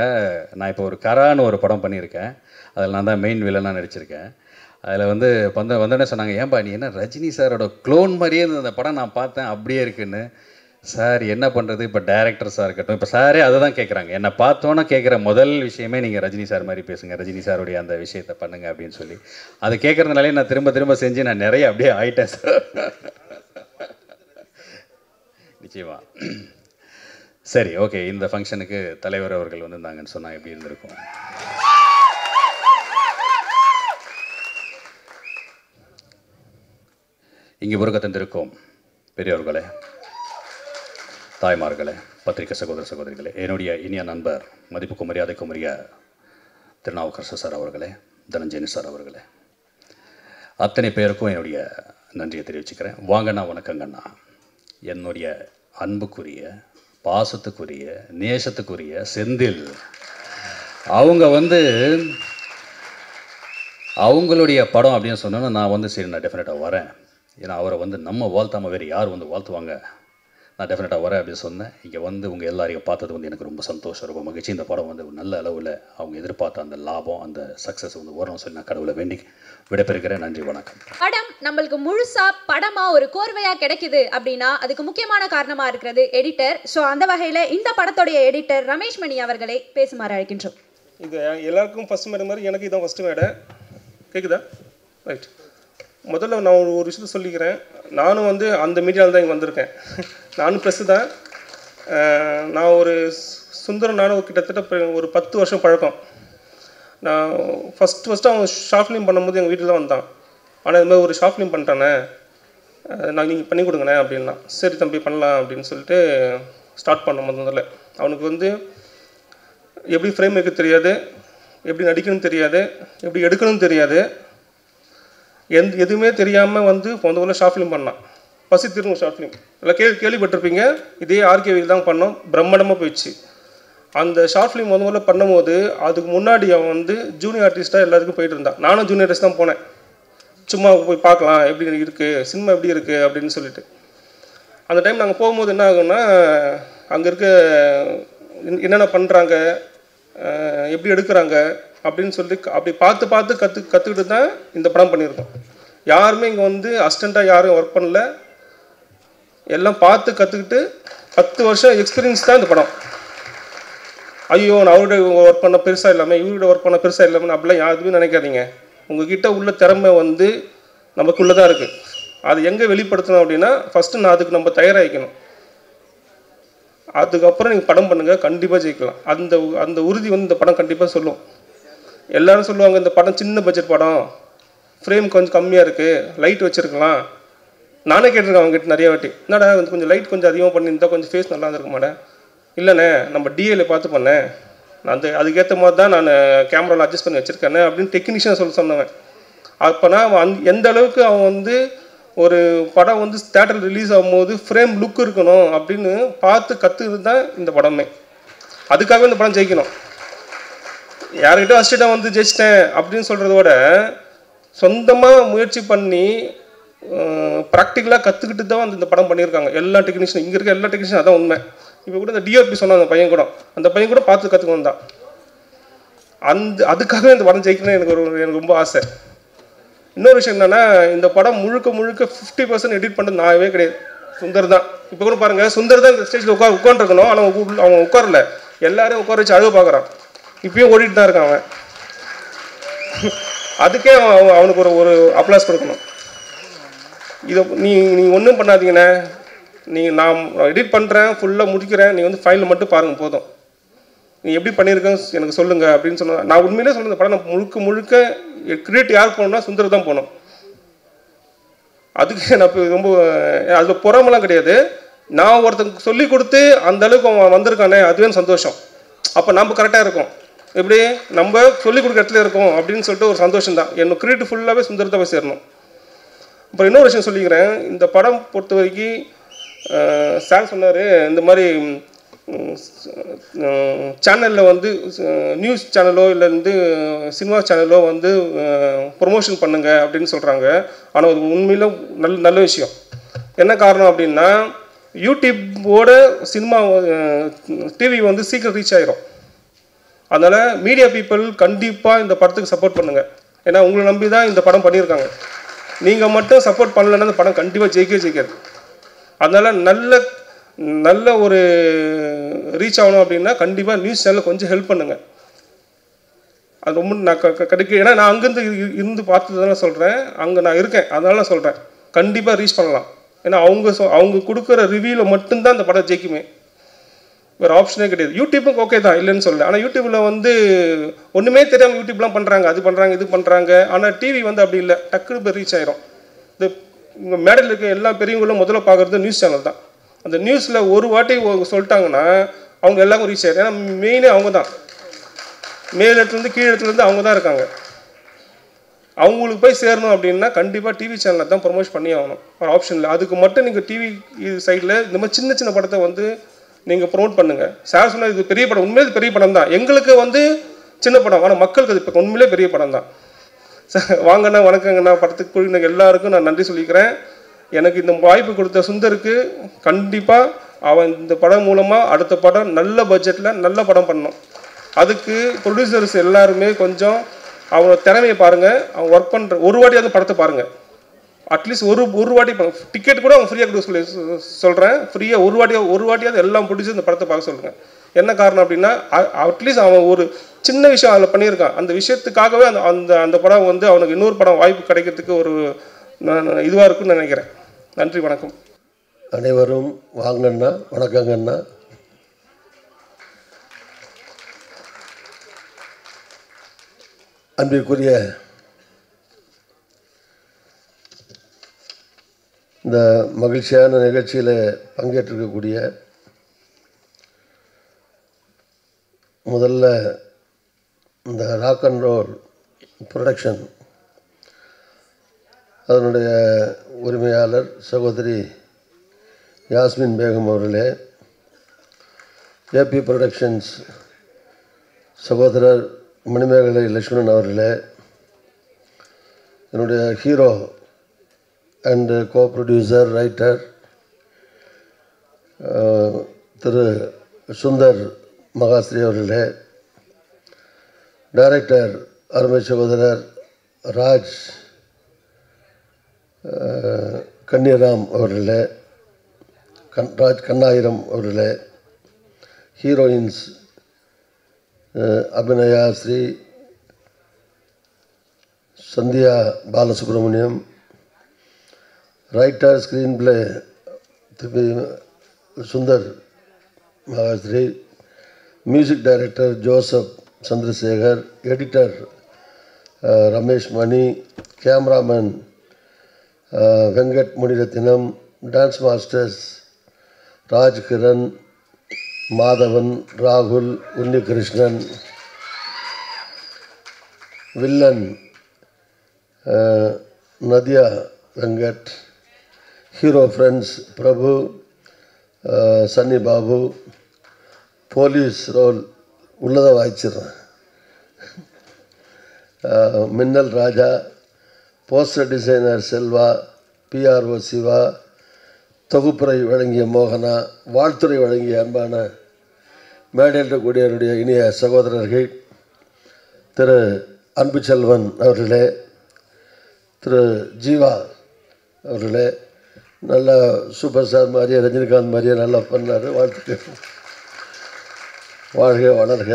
நான் இப்போ ஒரு கரான்னு ஒரு படம் பண்ணியிருக்கேன், அதில் நான் தான் மெயின் வில்லனாக நடிச்சிருக்கேன். அதில் வந்து வந்தோடனே சொன்னாங்க, ஏன்பா நீ என்ன ரஜினி சாரோட க்ளோன் மாதிரியே இருந்த அந்த படம் நான் பார்த்தேன் அப்படியே இருக்குன்னு. சார் என்ன பண்ணுறது, இப்போ டேரக்டர்ஸாக இருக்கட்டும், இப்போ சாரே அதை தான் கேட்குறாங்க, என்னை பார்த்தோன்னே கேட்குற முதல் விஷயமே நீங்கள் ரஜினி சார் மாதிரி பேசுங்க, ரஜினி சாருடைய அந்த விஷயத்தை பண்ணுங்க அப்படின்னு சொல்லி. அதை கேட்குறதுனாலே நான் திரும்ப செஞ்சு நான் நிறைய அப்படியே ஆயிட்டேன் சார். நிச்சயமா. சரி, ஓகே. இந்த ஃபங்க்ஷனுக்கு தலைவர் அவர்கள் வந்திருந்தாங்கன்னு சொன்னால் எப்படி இருந்திருக்கும்? இங்கே உருக தந்திருக்கும் பெரியவர்களே, தாய்மார்களே, பத்திரிகை சகோதர சகோதரிகளே, என்னுடைய இனிய நண்பர், மதிப்புக்கும் மரியாதைக்கும் உரிய திருநாவுக்கரசு சார் அவர்களே, தனஞ்சயன் சார் அவர்களே, அத்தனை பேருக்கும் என்னுடைய நன்றியை தெரிவிச்சுக்கிறேன். வாங்கண்ணா, வணக்கங்கண்ணா. என்னுடைய அன்புக்குரிய, பாசத்துக்குரிய, நேசத்துக்குரிய செந்தில் அவங்க வந்து அவங்களுடைய படம் அப்படின்னு சொன்னோன்னா நான் வந்து சரி நான் டெஃபினட்டாக வரேன். ஏன்னா அவரை வந்து நம்ம வாழ்த்தாமல் வேறு யார் வந்து வாழ்த்துவாங்க, நான் டெஃபினட்டாக வரேன் அப்படின்னு சொன்னேன். இங்கே வந்து உங்கள் எல்லாரையும் பார்த்தது வந்து எனக்கு ரொம்ப சந்தோஷம், ரொம்ப மகிழ்ச்சி. இந்த படம் வந்து நல்ல அளவில் அவங்க எதிர்பார்த்த அந்த லாபம், அந்த சக்ஸஸ் வந்து வரணும்னு சொல்லி நான் கடவுளை வேண்டி விடைபெறுகிறேன். நன்றி, வணக்கம். படம் நம்மளுக்கு முழுசா படமா ஒரு கோர்வையா கிடைக்குது அப்படின்னா அதுக்கு முக்கியமான காரணமா இருக்கிறது எடிட்டர். ஸோ அந்த வகையில் இந்த படத்துடைய எடிட்டர் ரமேஷ் மணி அவர்களை பேசுமாறு அழைக்கின்றோம். இது எல்லாருக்கும் ஃபஸ்ட் மேடை மாதிரி எனக்கு இதான் ஃபஸ்ட்டு மேடை. கேட்குதா? ரைட். முதல்ல நான் ஒரு விஷயத்த சொல்லிக்கிறேன். நானும் வந்து அந்த மீடியாவில் தான் இங்கே வந்திருக்கேன். நானும் ப்ரெஸ்ஸு தான். நான் ஒரு சுந்தரம், நானும் கிட்டத்தட்ட ஒரு 10 வருஷம் பழக்கம். நான் ஃபஸ்ட்டு அவன் ஷார்ட் ஃபிலிம் பண்ணும்போது எங்கள் வீட்டில் தான் வந்தான். ஆனால் இது மாதிரி ஒரு ஷார்ட் ஃபிலிம் பண்ணிட்டானே, நான் நீங்கள் பண்ணி கொடுங்கண்ணே அப்படின்னா, சரி தம்பி பண்ணலாம் அப்படின்னு சொல்லிட்டு ஸ்டார்ட் பண்ண முதல்ல. அவனுக்கு வந்து எப்படி ஃப்ரேம் வைக்க தெரியாது, எப்படி நடிக்கணும்னு தெரியாது, எப்படி எடுக்கணும்னு தெரியாது, எதுவுமே தெரியாமல் வந்து முதல்ல ஷார்ட் ஃபிலிம் பண்ணான். பசி திரும்ப ஷார்ட் ஃபிலிம் எல்லாம் கேள்விப்பட்டிருப்பீங்க. இதே ஆர்கேவியில் தான் பண்ணோம், பிரம்மாண்டமாக போயிடுச்சு. அந்த ஷார்ட் ஃபிலிம் முதல்ல பண்ணும்போது அதுக்கு முன்னாடி அவன் வந்து ஜூனியர் ஆர்டிஸ்ட்டாக எல்லாத்துக்கும் போயிட்டு இருந்தான். நானும் ஜூனியர் ஆர்டிஸ்ட் தான் போனேன், சும்மா போய் பார்க்கலாம் எப்படி இருக்குது சினிமா எப்படி இருக்குது அப்படின்னு சொல்லிட்டு. அந்த டைம் நாங்கள் போகும்போது என்ன ஆகும்னா, அங்கே இருக்க என்னென்ன பண்ணுறாங்க, எப்படி எடுக்கிறாங்க அப்படின்னு சொல்லி அப்படி பார்த்து கற்றுக்கிட்டு தான் இந்த படம் பண்ணியிருக்கோம். யாருமே இங்கே வந்து அசிஸ்டண்ட்டாக யாரும் ஒர்க் பண்ணல, எல்லாம் பார்த்து கற்றுக்கிட்டு 10 வருஷம் எக்ஸ்பீரியன்ஸ் தான் இந்த படம். ஐயோ நான் அவரோட ஒர்க் பண்ண பெருசாக இல்லாமல் இவரோட ஒர்க் பண்ண பெருசாக இல்லாமல் அப்படிலாம் யாருமே நினைக்காதீங்க. உங்ககிட்ட உள்ள திறமை வந்து நமக்குள்ளே தான் இருக்குது. அது எங்கே வெளிப்படுத்தணும் அப்படின்னா ஃபஸ்ட்டு நான் அதுக்கு நம்ம தயாராகிக்கணும். அதுக்கப்புறம் நீங்கள் படம் பண்ணுங்கள், கண்டிப்பாக ஜெயிக்கலாம். அந்த உறுதி வந்து இந்த படம் கண்டிப்பாக சொல்லும். எல்லோரும் சொல்லுவாங்க இந்த படம் சின்ன பட்ஜெட் படம், ஃப்ரேம் கொஞ்சம் கம்மியாக இருக்குது, லைட் வச்சுருக்கலாம். நானே கேட்டிருக்கேன் அவங்ககிட்ட நிறைய வாட்டி, என்னடா கொஞ்சம் லைட் கொஞ்சம் அதிகமாக பண்ணியிருந்தால் கொஞ்சம் ஃபேஸ் நல்லா இருந்திருக்க மாட்டேன். இல்லைண்ணே நம்ம டிஏல பார்த்து பண்ணேன், நான் அதுக்கேற்ற மாதிரி தான் நான் கேமராவில் அட்ஜஸ்ட் பண்ணி வச்சுருக்கேன்னு அப்படின்னு டெக்னீஷியன் சொன்னவன். அப்போனா எந்த அளவுக்கு அவன் வந்து ஒரு படம் வந்து தேட்டரில் ரிலீஸ் ஆகும்போது ஃப்ரேம் லுக் இருக்கணும் அப்படின்னு பார்த்து கற்றுக்கிட்டு தான் இந்த படமே. அதுக்காகவே இந்த படம் ஜெயிக்கணும். யார்கிட்ட அசிஸ்டண்ட்டாக வந்து ஜெயிச்சிட்டேன் அப்படின்னு சொல்கிறத விட சொந்தமாக முயற்சி பண்ணி ப்ராக்டிக்கலாக கற்றுக்கிட்டு தான் இந்த படம் பண்ணியிருக்காங்க எல்லா டெக்னீஷியன். இங்கே இருக்க எல்லா டெக்னீஷியன் அதான் உண்மை. இப்போ கூட இந்த டிஓபி சொன்னாங்க அந்த பையன் கூட பார்த்து கற்றுக்கணும் தான். அதுக்காகவே இந்த படம் ஜெயிக்கணும்னு எனக்கு ரொம்ப ஆசை. இன்னொரு விஷயம் என்னென்னா, இந்த படம் முழுக்க 50% எடிட் பண்ணுறது நானே கிடையாது, சுந்தர் தான். இப்போ கூட பாருங்கள், சுந்தர் தான் இந்த ஸ்டேஜில் உட்காந்துருக்கணும், ஆனால் அவன் உட்காரல, எல்லாரும் உட்கார வச்சு அழுக பார்க்குறான். இப்பயும் ஓடிட்டு தான் இருக்கான் அவன். அதுக்கே அவனுக்கு ஒரு அப்ளாஸ் கொடுக்கணும். இதை நீங்கள் ஒன்றும் பண்ணாதீங்கண்ணே, நான் எடிட் பண்ணுறேன், ஃபுல்லாக முடிக்கிறேன், நீங்கள் வந்து ஃபைலில் மட்டும் பாருங்கள் போதும், நீ எப்படி பண்ணியிருக்கேன்னு எனக்கு சொல்லுங்கள் அப்படின்னு சொன்னால். நான் உண்மையிலே சொல்லுங்கள், இந்த படம் நான் முழுக்க கிரியேட் யார் போகணும்னா சுந்தர் தான் போகணும். அதுக்கு நான் இப்போ ரொம்ப அதில் பொறாமலாம் கிடையாது. நான் ஒருத்தங்க சொல்லி கொடுத்து அந்த அளவுக்கு அவன் வந்திருக்கானே, அதுவே சந்தோஷம். அப்போ நம்ம கரெக்டாக இருக்கும், எப்படி நம்ம சொல்லிக் கொடுக்குற இடத்துல இருக்கோம் அப்படின்னு சொல்லிட்டு ஒரு சந்தோஷம் தான். என்னோட கிரியேட் ஃபுல்லாகவே சுந்தர் தான் போய் சேரணும். அப்புறம் இன்னொரு விஷயம் சொல்லிக்கிறேன். இந்த படம் பொறுத்த வரைக்கும் சார் சொன்னார், இந்த மாதிரி சேனலில் வந்து நியூஸ் சேனலோ இல்லை வந்து சினிமா சேனலோ வந்து ப்ரொமோஷன் பண்ணுங்க அப்படின்னு சொல்கிறாங்க. ஆனால் அது உண்மையில் நல்ல விஷயம். என்ன காரணம் அப்படின்னா, யூடியூப்போட சினிமா டிவி வந்து சீக்கிரம் ரீச் ஆகிரும். அதனால் மீடியா பீப்புள் கண்டிப்பாக இந்த படத்துக்கு சப்போர்ட் பண்ணுங்கள். ஏன்னா உங்களை நம்பி தான் இந்த படம் பண்ணியிருக்காங்க. நீங்கள் மட்டும் சப்போர்ட் பண்ணலைன்னா இந்த படம் கண்டிப்பாக ஜெயிக்காது. அதனால் நல்ல ஒரு ரீச் ஆகணும் அப்படின்னா கண்டிப்பாக நியூஸ் சேனலில் கொஞ்சம் ஹெல்ப் பண்ணுங்கள். அது ரொம்ப நான் கிடைக்கும். ஏன்னா நான் அங்கேருந்து இருந்து பார்த்து தானே சொல்கிறேன், அங்கே நான் இருக்கேன், அதனால நான் சொல்கிறேன். கண்டிப்பாக ரீச் பண்ணலாம். ஏன்னா அவங்க கொடுக்குற ரிவ்யூவில் மட்டும்தான் அந்த படம் ஜெயிக்குமே, வேறு ஆப்ஷனே கிடையாது. யூடியூப்புக்கு ஓகே தான், இல்லைன்னு சொல்லலை. ஆனால் யூடியூப்பில் வந்து ஒன்றுமே தெரியாமல் யூடியூப்லாம் பண்ணுறாங்க, அது பண்ணுறாங்க இது பண்ணுறாங்க. ஆனால் டிவி வந்து அப்படி இல்லை, டக்குனு போய் ரீச் ஆகிரும். இந்த மேடையில் இருக்க எல்லா பெரியவங்களும் முதல்ல பார்க்குறது நியூஸ் சேனல் தான். அந்த நியூஸில் ஒரு வாட்டி சொல்லிட்டாங்கன்னா அவங்க எல்லாருக்கும் ரீச் ஆகிடும். ஏன்னா மெயினே அவங்க தான், மேல் இடத்துலேருந்து கீழ் இடத்துலேருந்து அவங்க தான் இருக்காங்க. அவங்களுக்கு போய் சேரணும் அப்படின்னா கண்டிப்பாக டிவி சேனலில் தான் ப்ரொமோட் பண்ணி ஆகணும், ஒரு ஆப்ஷன் இல்லை. அதுக்கு மட்டும் நீங்கள் டிவி சைடில் இந்த மாதிரி சின்ன படத்தை வந்து நீங்கள் ப்ரொமோட் பண்ணுங்கள். சார் சொன்னால் இது பெரிய படம், உண்மையிலே பெரிய படம் தான். எங்களுக்கு வந்து சின்ன படம், ஆனால் மக்களுக்கு அது இப்போ உண்மையிலே பெரிய படம் தான். சார் வாங்கண்ணா, வணக்கங்கண்ணா, படத்துக்கு கூடிய எல்லாருக்கும் நான் நன்றி சொல்லிக்கிறேன். எனக்கு இந்த வாய்ப்பு கொடுத்த சுந்தருக்கு கண்டிப்பாக அவன் இந்த படம் மூலமாக அடுத்த படம் நல்ல பட்ஜெட்டில் நல்ல படம் பண்ணணும். அதுக்கு ப்ரொடியூசர்ஸ் எல்லாருமே கொஞ்சம் அவனோட திறமையை பாருங்கள். அவன் ஒர்க் பண்ணுற ஒரு வாட்டியாவது படத்தை பாருங்கள். அட்லீஸ்ட் ஒரு வாட்டி டிக்கெட் கூட அவன் ஃப்ரீயாக கொடுக்க சொல்கிறேன். ஃப்ரீயாக ஒரு வாட்டியாவது எல்லாம் ப்ரொடியூசர் இந்த படத்தை பார்க்க சொல்லுங்கள். என்ன காரணம் அப்படின்னா, அட்லீஸ்ட் அவன் ஒரு சின்ன விஷயம் அதில் பண்ணியிருக்கான். அந்த விஷயத்துக்காகவே அந்த படம் வந்து அவனுக்கு இன்னொரு படம் வாய்ப்பு கிடைக்கிறதுக்கு ஒரு இதுவாக இருக்குன்னு நினைக்கிறேன். நன்றி, வணக்கம். அனைவரும் வாங்கண்ணா, வணக்கங்கண்ணா. அன்பிற்குரிய இந்த மகிழ்ச்சியான நிகழ்ச்சியில் பங்கேற்றிருக்கக்கூடிய முதல்ல இந்த ராக் அண்ட் ரோல் ப்ரொடக்ஷன் அதனுடைய உரிமையாளர் சகோதரி யாஸ்மின் பேகம் அவர்களே, ஏபி ப்ரொடக்ஷன்ஸ் சகோதரர் மணிமேகலை லட்சுமணன் அவர்களே, என்னுடைய hero and co producer writer Thiru Sundar Mahasri அவர்களே, டைரக்டர் அருமை சகோதரர் ராஜ் கன்னிராம் அவர்களே, ராஜ் கண்ணாயிரம் அவர்களே, heroines Abhinaya Sri, Sandhya Balasubramaniam, writer screenplay Thiru Sundar Mahasri, music director Joseph Chandrasekhar, editor Ramesh Mani, cameraman Venkat Munirathinam, dance masters Raj Kiran, Madhavan, ராகுல், Unnikrishnan, villain Nadiya Venkat, hero friends Prabhu, Sunny Babu, police role உள்ளதை வாய்ச்சிடுறேன், Minnal Raja, poster designer Selva, PRO Siva, தொகுப்புரை வழங்கிய மோகனா, வாழ்த்துறை வழங்கிய அன்பான மேடையில் கூடியவருடைய இனிய சகோதரர்கள், திரு அன்புச்செல்வன் அவர்களே, திரு ஜீவா அவர்களே, நல்லா சூப்பர் ஸ்டார் மாதிரியே ரஜினிகாந்த் மாதிரியே நல்லா பண்ணார், வாழ்த்துக்கள், வாழ்க வளர்க.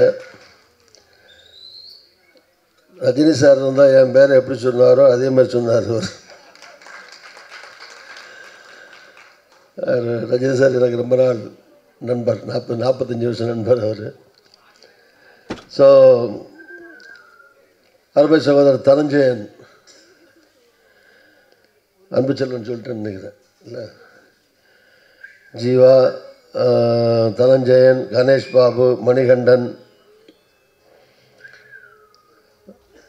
ரஜினி சார் இருந்தால் என் பேரை எப்படி சொன்னாரோ அதே மாதிரி சொன்னார் அவர். ரஜினி சார் எனக்கு ரொம்ப நாள் நண்பர், 45 வருஷம் நண்பர் அவர். ஸோ அருமை சகோதரர் தனஞ்சயன், அன்புச்செல்வன் சொல்லிட்டு நினைக்கிறேன் இல்லை, ஜீவா, தனஞ்சயன், கணேஷ் பாபு, மணிகண்டன்,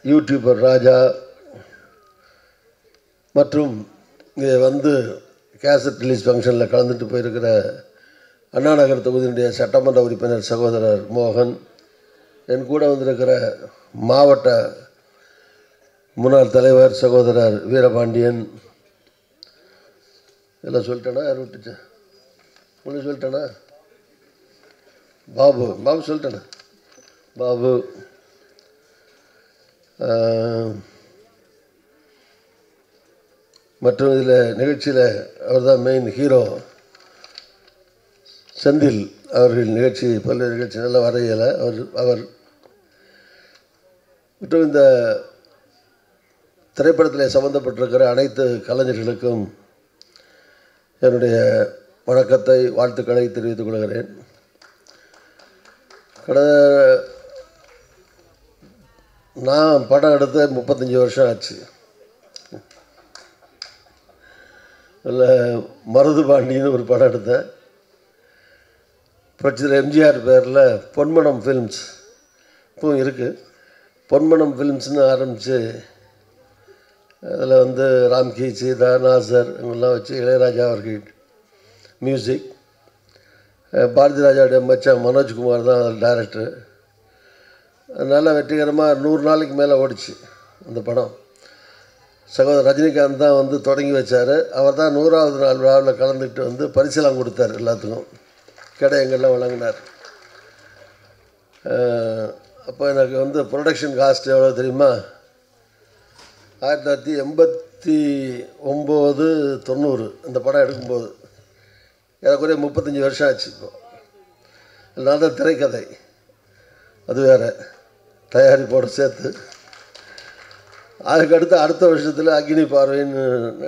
யூடியூபர் ராஜா மற்றும் இங்கே வந்து கேசட் ரிலீஸ் ஃபங்க்ஷனில் கலந்துட்டு போயிருக்கிற அண்ணா நகர் தொகுதியினுடைய சட்டமன்ற உறுப்பினர் சகோதரர் மோகன், என் கூட வந்திருக்கிற மாவட்ட முன்னாள் தலைவர் சகோதரர் வீரபாண்டியன், எல்லாம் சொல்லிட்டேனா, யார் விட்டுச்சேன் உங்களுக்கு சொல்லிட்டேனா, பாபு சொல்லிட்டேனா, பாபு, மற்றும் இதில் நிகழ்ச்சியில் அவர் தான் மெயின் ஹீரோ செந்தில் அவர்கள் நிகழ்ச்சி பல்வேறு நிகழ்ச்சி நல்ல வரையலை அவர் மற்றும் இந்த திரைப்படத்தில் சம்பந்தப்பட்டிருக்கிற அனைத்து கலைஞர்களுக்கும் என்னுடைய வணக்கத்தை வாழ்த்துக்களை தெரிவித்துக் கொள்கிறேன். நான் படம் எடுத்து 35 வருஷம் ஆச்சு. இல்லை மருதுபாண்டின்னு ஒரு படம் எடுத்தேன், புரட்சியில் எம்ஜிஆர் பேரில் பொன்மனம் ஃபிலிம்ஸ் இப்போவும் இருக்குது. பொன்மனம் ஃபிலிம்ஸ்னு ஆரம்பித்து அதில் வந்து ராம்கி, சீதா, நாசர் இவங்கெல்லாம் வச்சு இளையராஜா அவர்கள் மியூசிக், பாரதி ராஜாவுடைய மச்சான் மனோஜ்குமார் தான் அதில் டைரக்டர். அதனால் வெற்றிகரமாக 100 நாளைக்கு மேலே ஓடிச்சு அந்த படம். சகோதரர் ரஜினிகாந்த் தான் வந்து தொடங்கி வச்சார். அவர் தான் 100வது நாள் விழாவில் கலந்துக்கிட்டு வந்து பரிசெல்லாம் கொடுத்தார், எல்லாத்துக்கும் கடையங்கள்லாம் வழங்கினார். அப்போ எனக்கு வந்து ப்ரொடக்ஷன் காஸ்ட் எவ்வளோ தெரியுமா? 1989, 90 அந்த படம் எடுக்கும்போது ஏறக்குறைய 35 வருஷம் ஆச்சு. இப்போ நான் தான் திரைக்கதை, அது வேறு தயாரிப்போடு சேர்த்து. அதுக்கடுத்து அடுத்த வருஷத்தில் அக்னி பார்வைன்னு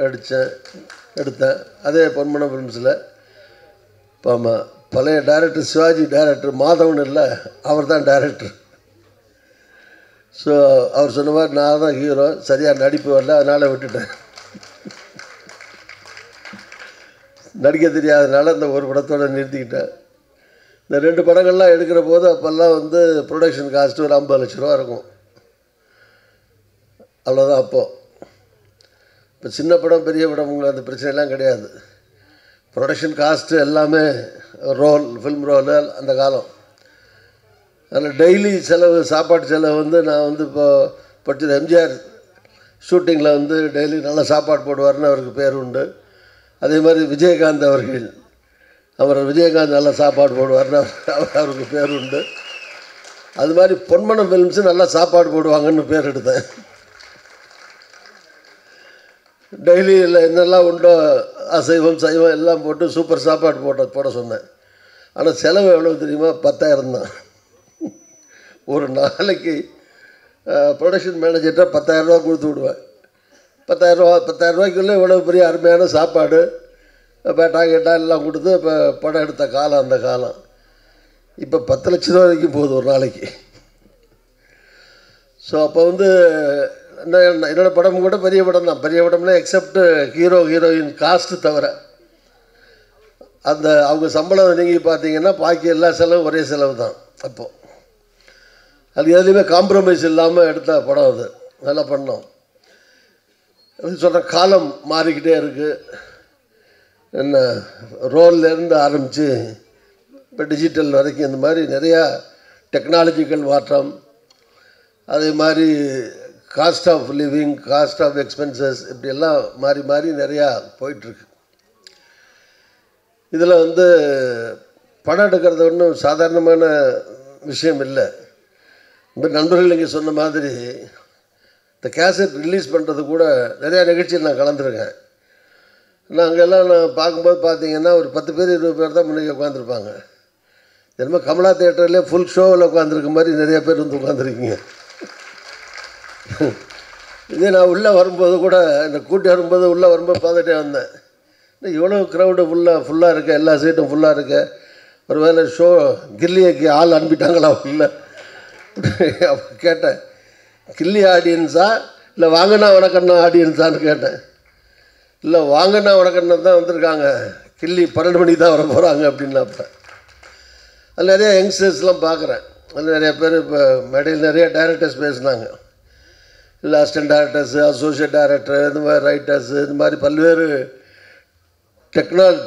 எடுத்தேன், அதே பொன்மனம் ஃபிலிம்ஸில். ஆமாம், பழைய டைரக்டர் சிவாஜி டைரக்டர் மாதவன் இல்லை, அவர் தான் டைரக்டர். ஸோ அவர் சொன்ன மாதிரி நான் தான் ஹீரோ, சரியாக நடிப்பு வரல, அதனால் விட்டுட்டேன். நடிக்க தெரியாதனால இந்த ஒரு படத்தோடு நிறுத்திக்கிட்டேன். இந்த 2 படங்கள்லாம் எடுக்கிற போது அப்போல்லாம் வந்து ப்ரொடக்ஷன் காஸ்ட்டு ஒரு 50 லட்ச ரூபா இருக்கும். அவ்வளோதான் அப்போது. இப்போ சின்ன படம் பெரிய படம் அந்த பிரச்சனைலாம் கிடையாது. ப்ரொடக்ஷன் காஸ்ட்டு எல்லாமே ஃபில்ம் ரோலு அந்த காலம். அதில் டெய்லி செலவு, சாப்பாட்டு செலவு வந்து நான் வந்து இப்போ படித்தது எம்ஜிஆர் ஷூட்டிங்கில் வந்து டெய்லி நல்லா சாப்பாடு போடுவார்னு அவருக்கு பேர் உண்டு. அதே மாதிரி விஜயகாந்த் அவர்கள், விஜயகாந்த் நல்லா சாப்பாடு போடுவார்னு அவருக்கு பேர் உண்டு. அது மாதிரி பொன்மனம் ஃபிலிம்ஸு நல்லா சாப்பாடு போடுவாங்கன்னு பேர் எடுத்தேன். டெய்லி இல்லை என்னெல்லாம் உண்டோ அசைவம் சைவம் எல்லாம் போட்டு சூப்பர் சாப்பாடு போட சொன்னேன். ஆனால் செலவு எவ்வளோ தெரியுமா? 10,000 தான். ஒரு நாளைக்கு ப்ரொடக்ஷன் மேனேஜர்கிட்ட 10,000 ரூபா கொடுத்து விடுவேன். 10,000 ரூபாய்க்குள்ளே இவ்வளோ பெரிய அருமையான சாப்பாடு பேட்டா கேட்டா எல்லாம் கொடுத்து இப்போ படம் எடுத்த காலம் அந்த காலம். இப்போ 10 லட்ச ரூபா வரைக்கும் போகுது ஒரு நாளைக்கு. ஸோ அப்போ வந்து என்னோடய படம் கூட பெரிய படம் தான். பெரிய படம்னா எக்ஸப்ட் ஹீரோயின் காஸ்ட்டு தவிர அந்த அவங்க சம்பளம் நீங்கள் பார்த்தீங்கன்னா பாக்கி எல்லா செலவும் ஒரே செலவு தான். அப்போது அது எதுலேயுமே காம்ப்ரமைஸ் இல்லாமல் எடுத்த படம் அது. நல்லா பண்ணோம். சொல்கிற காலம் மாறிக்கிட்டே இருக்குது. என்ன ரோல்லேருந்து ஆரம்பித்து இப்போ டிஜிட்டல் வரைக்கும் இந்த மாதிரி நிறையா டெக்னாலஜிக்கல் மாற்றம், அதே மாதிரி cost of living, cost of expenses இப்படியெல்லாம் மாறி மாறி நிறையா போயிட்டுருக்கு. இதில் வந்து படம் எடுக்கிறது ஒன்றும் சாதாரணமான விஷயம் இல்லை. இப்போ நண்பர்கள் இங்கே சொன்ன மாதிரி இந்த கேசட் ரிலீஸ் பண்ணுறது கூட நிறையா நிகழ்ச்சியில் நான் கலந்துருக்கேன். அங்கெல்லாம் நான் பார்க்கும்போது பார்த்தீங்கன்னா ஒரு 10 பேர் 20 பேர் தான் முன்னாடி உட்காந்துருப்பாங்க. என்னமோ கமலா தியேட்டர்லேயே ஃபுல் ஷோவில் உட்காந்துருக்க மாதிரி நிறைய பேர் வந்து உட்காந்துருக்கீங்க. இதே நான் உள்ளே வரும்போது கூட என்னை கூட்டி வரும்போது உள்ளே வரும்போது பார்த்துட்டே வந்தேன். இவ்வளோ க்ரௌடு ஃபுல்லாக இருக்க, எல்லா சீட்டும் ஃபுல்லாக இருக்க, ஒரு வேளை ஷோ கில்லிக்கு ஆள் அனுப்பிட்டாங்களா உள்ள கேட்டேன். கில்லி ஆடியன்ஸா இல்லை வாங்கண்ணா வணக்கண்ணா ஆடியன்ஸான்னு கேட்டேன். இல்லை வாங்கண்ணா வணக்கண்ணா தான் வந்திருக்காங்க, கில்லி 12 மணிக்கு தான் வர போகிறாங்க அப்படின்னாப்ப. அதில் நிறைய யங்ஸ்டர்ஸ்லாம் பார்க்குறேன். அதில் நிறைய பேர் இப்போ மேடையில் நிறைய டைரக்டர்ஸ் பேசினாங்க. இல்லை அசிஸ்டன்ட் டைரக்டர்ஸு, அசோசியேட் டைரக்டர், இந்த மாதிரி ரைட்டர்ஸு, இந்த மாதிரி பல்வேறு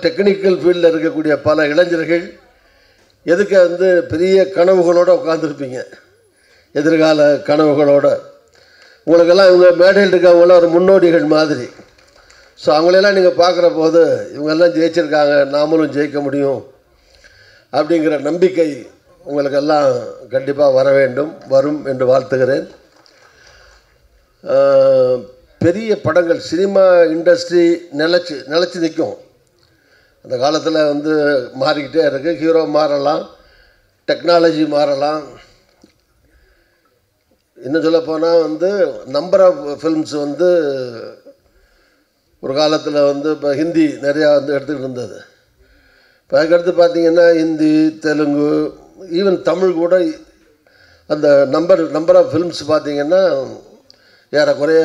டெக்னிக்கல் ஃபீல்டில் இருக்கக்கூடிய பல இளைஞர்கள் எதுக்கு வந்து பெரிய கனவுகளோடு உட்காந்துருப்பீங்க, எதிர்கால கனவுகளோடு. உங்களுக்கெல்லாம் இவங்க மேடையில் இருக்கவங்களாம் ஒரு முன்னோடிகள் மாதிரி. ஸோ அவங்களெல்லாம் நீங்கள் பார்க்குற போது இவங்கெல்லாம் ஜெயிச்சிருக்காங்க, நாமளும் ஜெயிக்க முடியும் அப்படிங்கிற நம்பிக்கை உங்களுக்கெல்லாம் கண்டிப்பாக வர வேண்டும், வரும் என்று வாழ்த்துகிறேன். பெரிய படங்கள், சினிமா இண்டஸ்ட்ரி நிலச்சி நிற்கும். அந்த காலத்தில் வந்து மாறிக்கிட்டே இருக்குது. ஹீரோ மாறலாம், டெக்னாலஜி மாறலாம். இன்னும் சொல்லப்போனால் வந்து நம்பர் ஆஃப் ஃபில்ம்ஸ் வந்து ஒரு காலத்தில் வந்து இப்போ ஹிந்தி நிறையா வந்து எடுத்துக்கிட்டு இருந்தது. இப்போ அதுக்கடுத்து பார்த்திங்கன்னா ஹிந்தி, தெலுங்கு, ஈவன் தமிழ் கூட அந்த நம்பர் ஆஃப் ஃபில்ம்ஸ் பார்த்திங்கன்னா ஏறக்குறைய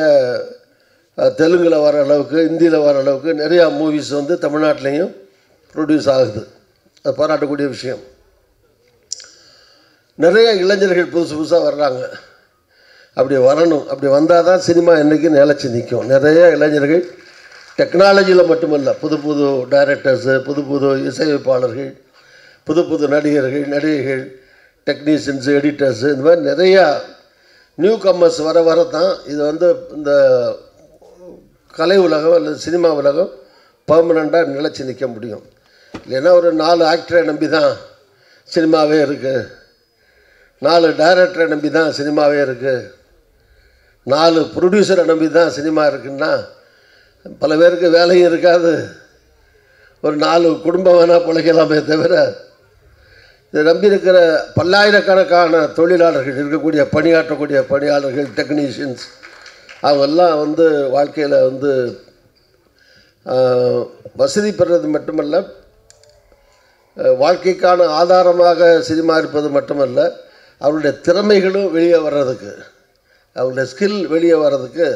தெலுங்கில் வர அளவுக்கு, ஹிந்தியில் வர அளவுக்கு நிறையா மூவிஸ் வந்து தமிழ்நாட்டிலையும் ப்ரொடியூஸ் ஆகுது. அது பாராட்டக்கூடிய விஷயம். நிறைய இளைஞர்கள் புதுசாக வர்றாங்க. அப்படி வரணும். அப்படி வந்தால் தான் சினிமா என்றைக்கும் நிலச்சி நிற்கும். நிறைய இளைஞர்கள் டெக்னாலஜியில் மட்டுமல்ல, புது டைரக்டர்ஸு, புது இசையமைப்பாளர்கள், புது நடிகைகள், டெக்னீஷியன்ஸு, எடிட்டர்ஸு, இந்த மாதிரி நிறையா நியூ கம்மர்ஸ் வர தான் இது வந்து இந்த கலை உலகம் அல்லது சினிமா உலகம் பர்மனெண்ட்டாக நிலச்சி நிற்க முடியும். இல்லைன்னா ஒரு 4 ஆக்டரை நம்பி தான் சினிமாவே இருக்குது, 4 டைரக்டரை நம்பி தான் சினிமாவே இருக்குது, 4 ப்ரொடியூசரை நம்பி தான் சினிமா இருக்குன்னா பல பேருக்கு வேலையும் இருக்காது. ஒரு 4 குடும்பம் வேணால் பிழைக்கலாமே தவிர இதை நம்பி இருக்கிற பல்லாயிரக்கணக்கான தொழிலாளர்கள் இருக்கக்கூடிய, பணியாற்றக்கூடிய பணியாளர்கள், டெக்னீஷியன்ஸ், அவங்கெல்லாம் வந்து வாழ்க்கையில் வந்து வசதி பெறுறது மட்டுமல்ல, வாழ்க்கைக்கான ஆதாரமாக சினிமா இருப்பது மட்டுமல்ல, அவருடைய திறமைகளும் வெளியே வர்றதுக்கு, அவருடைய ஸ்கில் வெளியே வர்றதுக்கு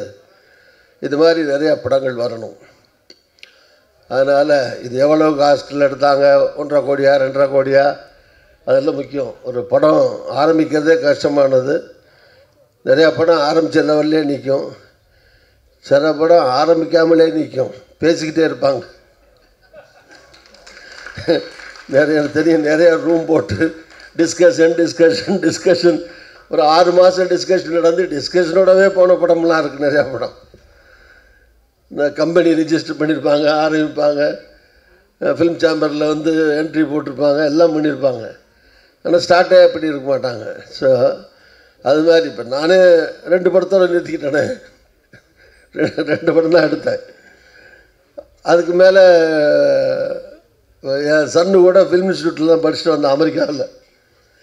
இது மாதிரி நிறையா படங்கள் வரணும். அதனால் இது எவ்வளோ காஸ்ட்டில் எடுத்தாங்க, 1.5 கோடியா 2.5 கோடியா அதெல்லாம் முக்கியம். ஒரு படம் ஆரம்பிக்கிறதே கஷ்டமானது. நிறையா படம் ஆரம்பித்த லெவல்லே நிற்கும், சில படம் ஆரம்பிக்காமலே நிற்கும், பேசிக்கிட்டே இருப்பாங்க. நிறைய தெரியும், நிறையா ரூம் போட்டு டிஸ்கஷன் ஒரு 6 மாதம் டிஸ்கஷன் நடந்து டிஸ்கஷனோடவே போன படம்லாம் இருக்குது. நிறையா படம் இந்த கம்பெனி ரிஜிஸ்டர் பண்ணியிருப்பாங்க, ஆரம்பிப்பாங்க, ஃபிலிம் சேம்பரில் வந்து என்ட்ரி போட்டிருப்பாங்க, எல்லாம் பண்ணியிருப்பாங்க. ஆனால் ஸ்டார்ட்டே பண்ணியிருக்க மாட்டாங்க. ஸோ அது மாதிரி இப்போ நானே 2 படத்தோடு நிறுத்திக்கிட்டேனே, 2 படம் தான் எடுத்தேன். அதுக்கு மேலே என் சன்னு கூட ஃபிலிம் இன்ஸ்டியூட்டில் தான் படிச்சுட்டு வந்தேன் அமெரிக்காவில்.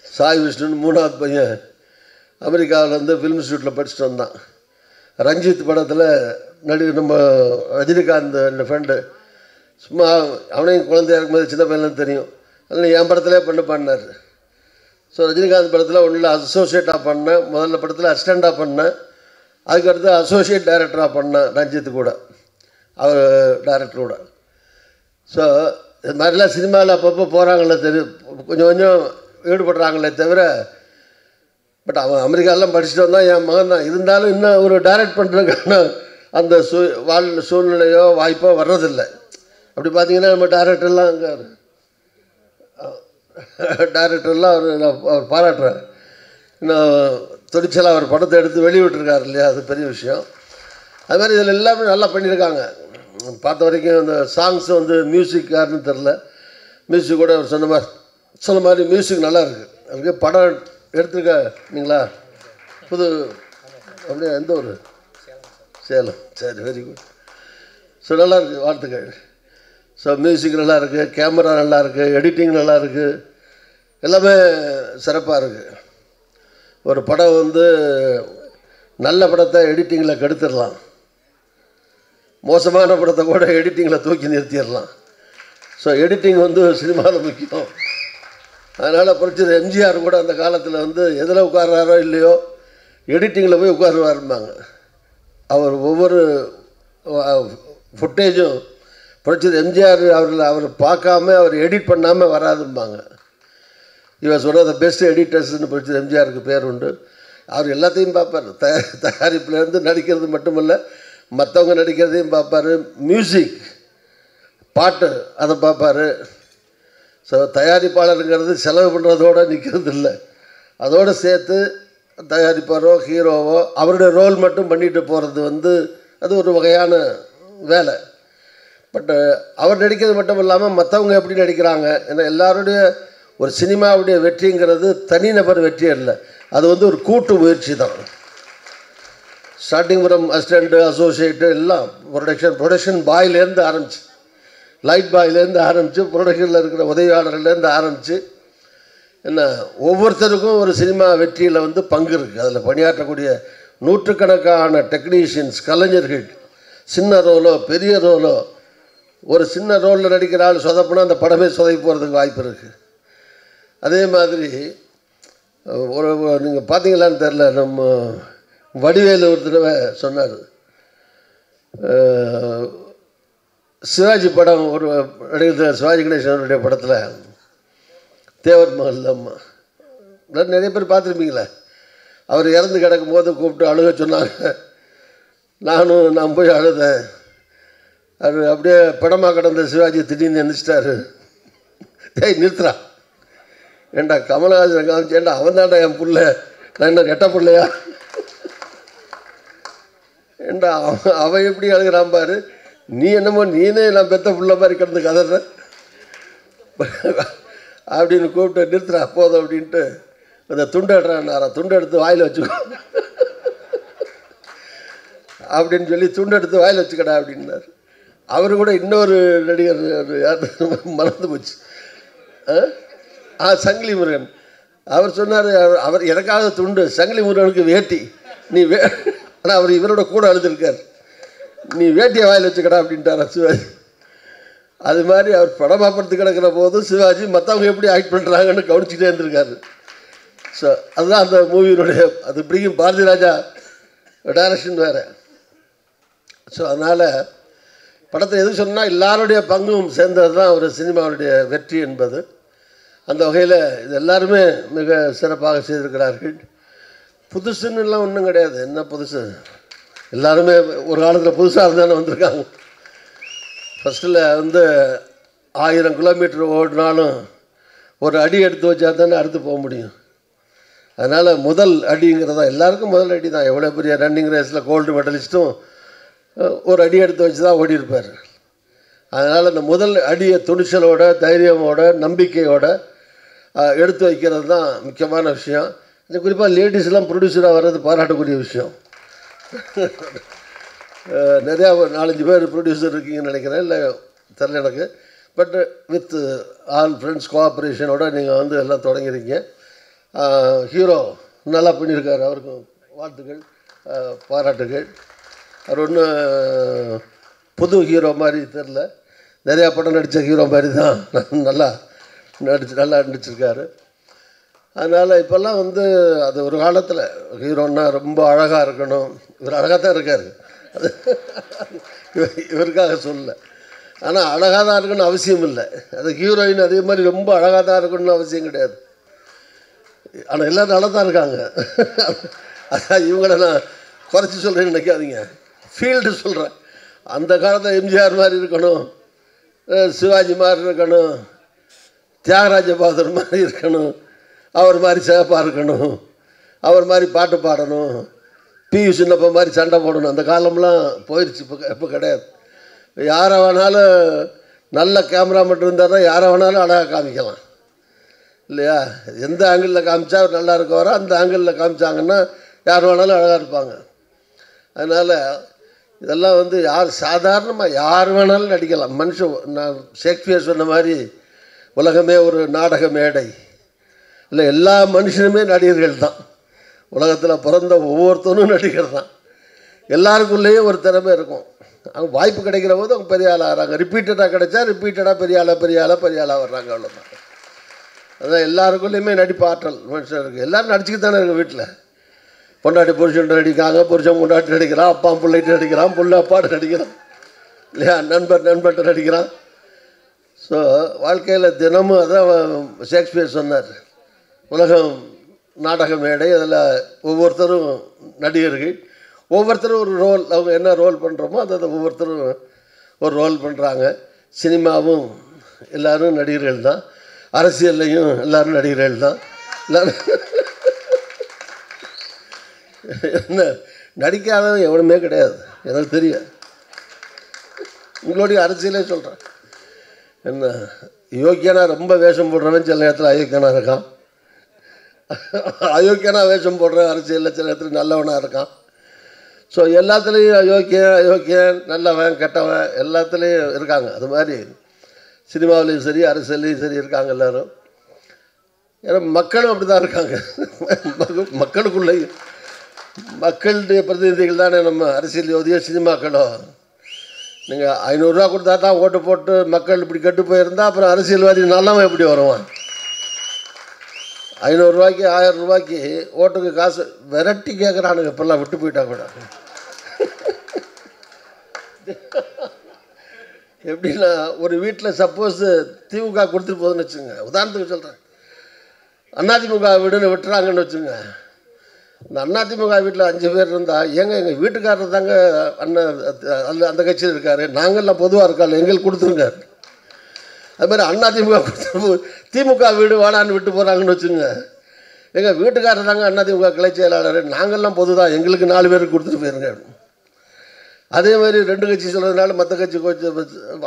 சாய் விஷ்ணுன்னு 3ஆவது பையன் அமெரிக்காவில் வந்து ஃபிலிம் இன்ஸ்டியூட்டில் படிச்சுட்டு வந்தான். ரஞ்சித் படத்தில் நம்ம ரஜினிகாந்த் என் ஃப்ரெண்டு சும்மா அவனையும் குழந்தையா இருக்கும்போது சின்ன பையன்லாம் தெரியும், அதில் என் படத்திலே பண்ணார். ஸோ ரஜினிகாந்த் படத்தில் ஒன்றில் அசோசியேட்டாக பண்ணேன், முதல்ல படத்தில் அசிஸ்டண்ட்டாக பண்ணேன், அதுக்கடுத்து அசோசியேட் டைரக்டராக பண்ணேன் ரஞ்சித்து கூட, அவர் டைரக்டரோட. ஸோ இது மாதிரிலாம் சினிமாவில் அப்பப்போ போகிறாங்களே தெரியும், கொஞ்சம் கொஞ்சம் ஈடுபடுறாங்களே தவிர. பட் அவன் அமெரிக்காலாம் படிச்சுட்டு வந்தான், என் மகன் தான். இருந்தாலும் இன்னும் ஒரு டைரக்ட் பண்ணுறதுக்கான அந்த சூழ்நிலையோ வாய்ப்போ வர்றதில்லை. அப்படி பார்த்தீங்கன்னா நம்ம டைரக்டர்லாம் அவர் பாராட்டுறார். இன்னும் துணிச்சலாக அவர் படத்தை எடுத்து வெளியிட்டிருக்காரு இல்லையா, அது பெரிய விஷயம். அது மாதிரி இதில் எல்லாமே நல்லா பண்ணியிருக்காங்க. பார்த்த வரைக்கும் அந்த சாங்ஸ் வந்து மியூசிக் யாருன்னு தெரில, மியூசிக் கூட அவர் சொன்ன மாதிரி மியூசிக் நல்லா இருக்குது. அதுக்கு படம் எடுத்துருக்கீங்களா புது அப்படியே எந்த ஒரு சேலம், சரி வெரி குட். ஸோ நல்லா இருக்குது, வாழ்த்துக்கள். ஸோ மியூசிக் நல்லா இருக்குது, கேமரா நல்லா இருக்குது, எடிட்டிங் நல்லா இருக்குது, எல்லாமே சிறப்பாக இருக்குது. ஒரு படம் வந்து நல்ல படத்தை எடிட்டிங்கில் கெடுத்துடலாம், மோசமான படத்தை கூட எடிட்டிங்கில் தூக்கி நிறுத்திடலாம். ஸோ எடிட்டிங் வந்து சினிமாவில் முக்கியம். அதனால் புரட்சி எம்ஜிஆர் கூட அந்த காலத்தில் வந்து எதில் உட்கார்றாரோ இல்லையோ எடிட்டிங்கில் போய் உட்காருவாரும்பாங்க. அவர் ஒவ்வொரு ஃபுட்டேஜும் புரட்சி எம்ஜிஆர் அவர் பார்க்காம அவர் எடிட் பண்ணாமல் வராதும்பாங்க. இவர் சொல்கிற த பெஸ்ட் எடிட்டர்ஸ்னு புரட்சி எம்ஜிஆருக்கு பேர் உண்டு. அவர் எல்லாத்தையும் பார்ப்பார், தயாரிப்புலேருந்து நடிக்கிறது மட்டுமல்ல மற்றவங்க நடிக்கிறதையும் பார்ப்பார், மியூசிக் பாட்டு அதை பார்ப்பார். ஸோ தயாரிப்பாளருங்கிறது செலவு பண்ணுறதோடு நிற்கிறது இல்லை, அதோடு சேர்த்து தயாரிப்பாரோ ஹீரோவோ அவருடைய ரோல் மட்டும் பண்ணிட்டு போகிறது வந்து அது ஒரு வகையான வேலை. பட் அவர் நடிக்கிறது மட்டும் இல்லாமல் மற்றவங்க எப்படி நடிக்கிறாங்க, ஏன்னா எல்லாருடைய ஒரு சினிமாவுடைய வெற்றிங்கிறது தனிநபர் வெற்றி இல்லை, அது வந்து ஒரு கூட்டு முயற்சி தான். ஸ்டார்டிங் ஃப்ரம் அசிஸ்டண்ட்டு அசோசியேட்டு எல்லாம் ப்ரொடக்ஷன் பாயிலேருந்து ஆரம்பிச்சு, லைட் பாயிலேருந்து ஆரம்பித்து ப்ரொடக்ஷனில் இருக்கிற உதவியாளர்கள்லேருந்து ஆரம்பித்து என்ன ஒவ்வொருத்தருக்கும் ஒரு சினிமா வெற்றியில் வந்து பங்கு இருக்குது. அதில் பணியாற்றக்கூடிய நூற்றுக்கணக்கான டெக்னீஷியன்ஸ், கலைஞர்கள், சின்ன ரோலோ பெரிய ரோலோ, ஒரு சின்ன ரோலில் நடிக்கிற ஆள் சொதப்புனா அந்த படமே சொதப்பி போகிறதுக்கு வாய்ப்பு இருக்குது. அதே மாதிரி ஒரு நீங்கள் பார்த்தீங்களான்னு தெரில, நம்ம வடிவேலு ஒரு தடவை சொன்னார், சிவாஜி படம் ஒரு நடிகர் சிவாஜி கணேசனுடைய படத்தில் தேவர் மகள் அம்மா நிறைய பேர் பார்த்துருப்பீங்களே, அவர் இறந்து கிடக்கும் போது கூப்பிட்டு அழுக சொன்னாங்க. நான் போய் அழுதேன். அது அப்படியே படமாக கிடந்த சிவாஜி திடீர்னு எந்திரிச்சிட்டாரு. ஏய் நிறுத்துறா, ஏண்டா கமலஹாசன் காமிச்சு, ஏண்டா அவன் தாண்டா என் புள்ள, நான் என்ன கெட்ட பிள்ளையா, ஏண்டா அவன் எப்படி அழுகிறான் பாரு, நீ என்னமோ நீனே நான் பெத்த புள்ள மாதிரி கிடந்து கதற அப்படின்னு கூப்பிட்டு நிறுத்துறா போதும் அப்படின்ட்டு அந்த துண்டு எடுறான்னாரா, துண்டு எடுத்து வாயில் வச்சுக்கோ அப்படின்னு சொல்லி துண்டு எடுத்து வாயில் வச்சுக்கடா அப்படின்னார். அவர் கூட இன்னொரு நடிகர் மறந்து போச்சு, சங்கிலி முருகன், அவர் சொன்னார், அவர் எனக்காக துண்டு, சங்கிலி முருகனுக்கு வேட்டி, நீ ஆனால் அவர் இவரோட கூட அழுதுருக்கார், நீ வேட்டியை வாயில் வச்சுக்கடா அப்படின்ட்டாரா சிவாஜி. அது மாதிரி அவர் படம் பார்ப்பறது கிடக்கிற போது சிவாஜி மற்றவங்க எப்படி ஆக்ட் பண்ணுறாங்கன்னு கவனிச்சுட்டே இருந்திருக்காரு. ஸோ அதுதான் அந்த மூவியினுடைய அது பிடிக்கும். பாரதி ராஜா டைரக்ஷன் வேறு. ஸோ அதனால் படத்தை எது சொன்னால் எல்லாருடைய பங்கும் சேர்ந்தது தான் ஒரு சினிமாவுடைய வெற்றி என்பது. அந்த வகையில் இது எல்லாருமே மிக சிறப்பாக செய்திருக்கிறார்கள். புதுசுன்னுலாம் ஒன்றும் கிடையாது. என்ன புதுசு, எல்லாருமே ஒரு காலத்தில் புதுசாக இருந்தானே வந்திருக்காங்க. ஃபஸ்ட்டில் வந்து 1000 கிலோமீட்டர் ஓடினாலும் ஒரு அடி எடுத்து வச்சா தானே அடுத்து போக முடியும். அதனால் முதல் அடிங்கிறதா எல்லாருக்கும் முதல் அடி தான். எவ்வளோ பெரிய ரன்னிங் ரேஸில் கோல்டு மெடலிஸ்ட்டும் ஒரு அடி எடுத்து வச்சு தான் ஓடி இருப்பார். அதனால் அந்த முதல் அடியை துணிச்சலோட, தைரியமோட, நம்பிக்கையோட எடுத்து வைக்கிறது தான் முக்கியமான விஷயம். இந்த குறிப்பாக லேடிஸ்லாம் ப்ரொடியூசராக வர்றது பாராட்டக்கூடிய விஷயம். நிறையா 4-5 பேர் ப்ரொடியூசர் இருக்கீங்கன்னு நினைக்கிறேன், இல்லை தெரில எனக்கு. பட் வித் ஆல் ஃப்ரெண்ட்ஸ் கோஆப்ரேஷனோட நீங்கள் வந்து எல்லாம் தொடங்கிறீங்க. ஹீரோ நல்லா பண்ணியிருக்காரு, அவருக்கும் வாழ்த்துக்கள், பாராட்டுகள். அவர் ஒன்றும் புது ஹீரோ மாதிரி தெரில, நிறையா படம் நடித்த ஹீரோ மாதிரி தான் நல்லா நடிச்சிருக்காரு. அதனால் இப்போல்லாம் வந்து அது ஒரு காலத்தில் ஹீரோன்னா ரொம்ப அழகாக இருக்கணும். இவர் அழகாக தான் இருக்கார், அது இவருக்காக சொல்லலை. ஆனால் அழகாக தான் இருக்கணும்னு அவசியம் இல்லை. அது ஹீரோயின் அதே மாதிரி ரொம்ப அழகாக தான் இருக்கணும்னு அவசியம் கிடையாது. ஆனால் எல்லோரும் நல்லா தான் இருக்காங்க. அதான் இவங்கள நான் குறைச்சி சொல்கிறேன்னு நினைக்காதீங்க, ஃபீல்டு சொல்கிறேன். அந்த காலத்தில் எம்ஜிஆர் மாதிரி இருக்கணும், சிவாஜி மாதிரி இருக்கணும், தியாகராஜ பகதூர் மாதிரி இருக்கணும், அவர் மாதிரி சிவப்பாக இருக்கணும், அவர் மாதிரி பாட்டு பாடணும், பியு சின்னப்பா மாதிரி சண்டை போடணும். அந்த காலம்லாம் போயிடுச்சு, இப்போ கிடையாது. யாரை வேணாலும் நல்ல கேமரா மட்டும் இருந்தால் தான் யாரை வேணாலும் அழகாக காமிக்கலாம் இல்லையா? எந்த ஆங்கிளில் காமிச்சா நல்லா இருக்க வர அந்த ஆங்கிளில் காமிச்சாங்கன்னா யார் வேணாலும் அழகாக இருப்பாங்க. அதனால் இதெல்லாம் வந்து சாதாரணமாக யார் வேணாலும் நடிக்கலாம். நான் ஷேக்ஸ்பியர் சொன்ன மாதிரி உலகமே ஒரு நாடக மேடை இல்லை, எல்லா மனுஷனுமே நடிகர்கள் தான். உலகத்தில் பிறந்த ஒவ்வொருத்தனும் நடிகர் தான். எல்லாருக்குள்ளேயும் ஒரு திறமை இருக்கும். அவங்க வாய்ப்பு கிடைக்கிற போது அவங்க பெரிய ஆளாக ஆகிறாங்க. ரிப்பீட்டடாக கிடைச்சா ரிப்பீட்டடாக பெரிய ஆளாக வர்றாங்க, அவ்வளோதான். அதான் எல்லாருக்குள்ளேயுமே நடிப்பு ஆற்றல் மனுஷன் இருக்குது. எல்லோரும் நடிச்சுக்கிட்டு தானே இருக்குது. வீட்டில் பொண்டாட்டி புருஷன் நடிக்கிறாங்க, புருஷன் பொண்டாட்டி நடிக்கிறான், அப்பா பிள்ளைட்டு நடிக்கிறான், புள்ள அப்பாட்டு நடிக்கிறான் இல்லையா, நண்பர்கிட்ட நடிக்கிறான். ஸோ வாழ்க்கையில் தினமும் அதான் ஷேக்ஸ்பியர் சொன்னார், உலகம் நாடக மேடை. அதில் ஒவ்வொருத்தரும் நடிகர்கள், ஒவ்வொருத்தரும் ஒரு ரோல், அவங்க என்ன ரோல் பண்ணுறோமோ அதை ஒவ்வொருத்தரும் ஒரு ரோல் பண்ணுறாங்க. சினிமாவும் எல்லோரும் நடிகர்கள் தான், அரசியல்லையும் எல்லோரும் நடிகர்கள் தான். எல்லோரும் என்ன நடிக்காதவன் எவனுமே கிடையாது, எனக்கு தெரியும். உங்களுடைய அரசியலே சொல்கிறேன். என்ன யோக்கியனா ரொம்ப வேஷம் போடுறவன் சில நேரத்தில் அயோக்கியனாக இருக்கான், அயோக்கியனா வேஷம் போடுற அரசியலில் சில நேரத்தில் நல்லவனாக இருக்கான். ஸோ எல்லாத்துலேயும் அயோக்கியன் நல்லவன் கெட்டவன் எல்லாத்துலேயும் இருக்காங்க. அது மாதிரி சினிமாவிலையும் சரி அரசியல்லையும் சரி இருக்காங்க எல்லோரும். ஏன்னா மக்களும் அப்படி தான் இருக்காங்க. மக்களுக்குள்ளேயும் மக்களுடைய பிரதிநிதிகள் தானே நம்ம அரசியல் யோதியோ சினிமாக்களோ. நீங்கள் 500 ரூபா கொடுத்தா தான் ஓட்டு போட்டு மக்கள் இப்படி கெட்டு போயிருந்தால் அப்புறம் அரசியல்வாதி நல்லவன் எப்படி வருவான்? 500 ரூபாய்க்கு 1000 ரூபாய்க்கு ஓட்டுக்கு காசு விரட்டி கேட்குறானுங்க. இப்போல்லாம் விட்டு போயிட்டா கூட எப்படின்னா, ஒரு வீட்டில் சப்போஸ் திமுக கொடுத்துட்டு போகுதுன்னு வச்சுங்க, உதாரணத்துக்கு சொல்கிறேன், அதிமுக வீடுன்னு விட்டுறாங்கன்னு வச்சுங்க. இந்த அதிமுக வீட்டில் 5 பேர் இருந்தால், எங்கள் வீட்டுக்காரர் தாங்க அண்ணன் அந்த கட்சியில் இருக்கார், நாங்கள்லாம் பொதுவாக இருக்காள், எங்களுக்கு கொடுத்துருங்க. அது மாதிரி அதிமுக கொடுத்து திமுக வீடு வாடான்னு விட்டு போகிறாங்கன்னு வச்சுங்க. எங்கள் வீட்டுக்காரர் தாங்க அதிமுக கிளை செயலாளர், நாங்கள்லாம் பொது தான், எங்களுக்கு 4 பேருக்கு கொடுத்துட்டு போயிருங்க. அதே மாதிரி 2 கட்சி சொல்கிறதுனால மற்ற கட்சி கோச்ச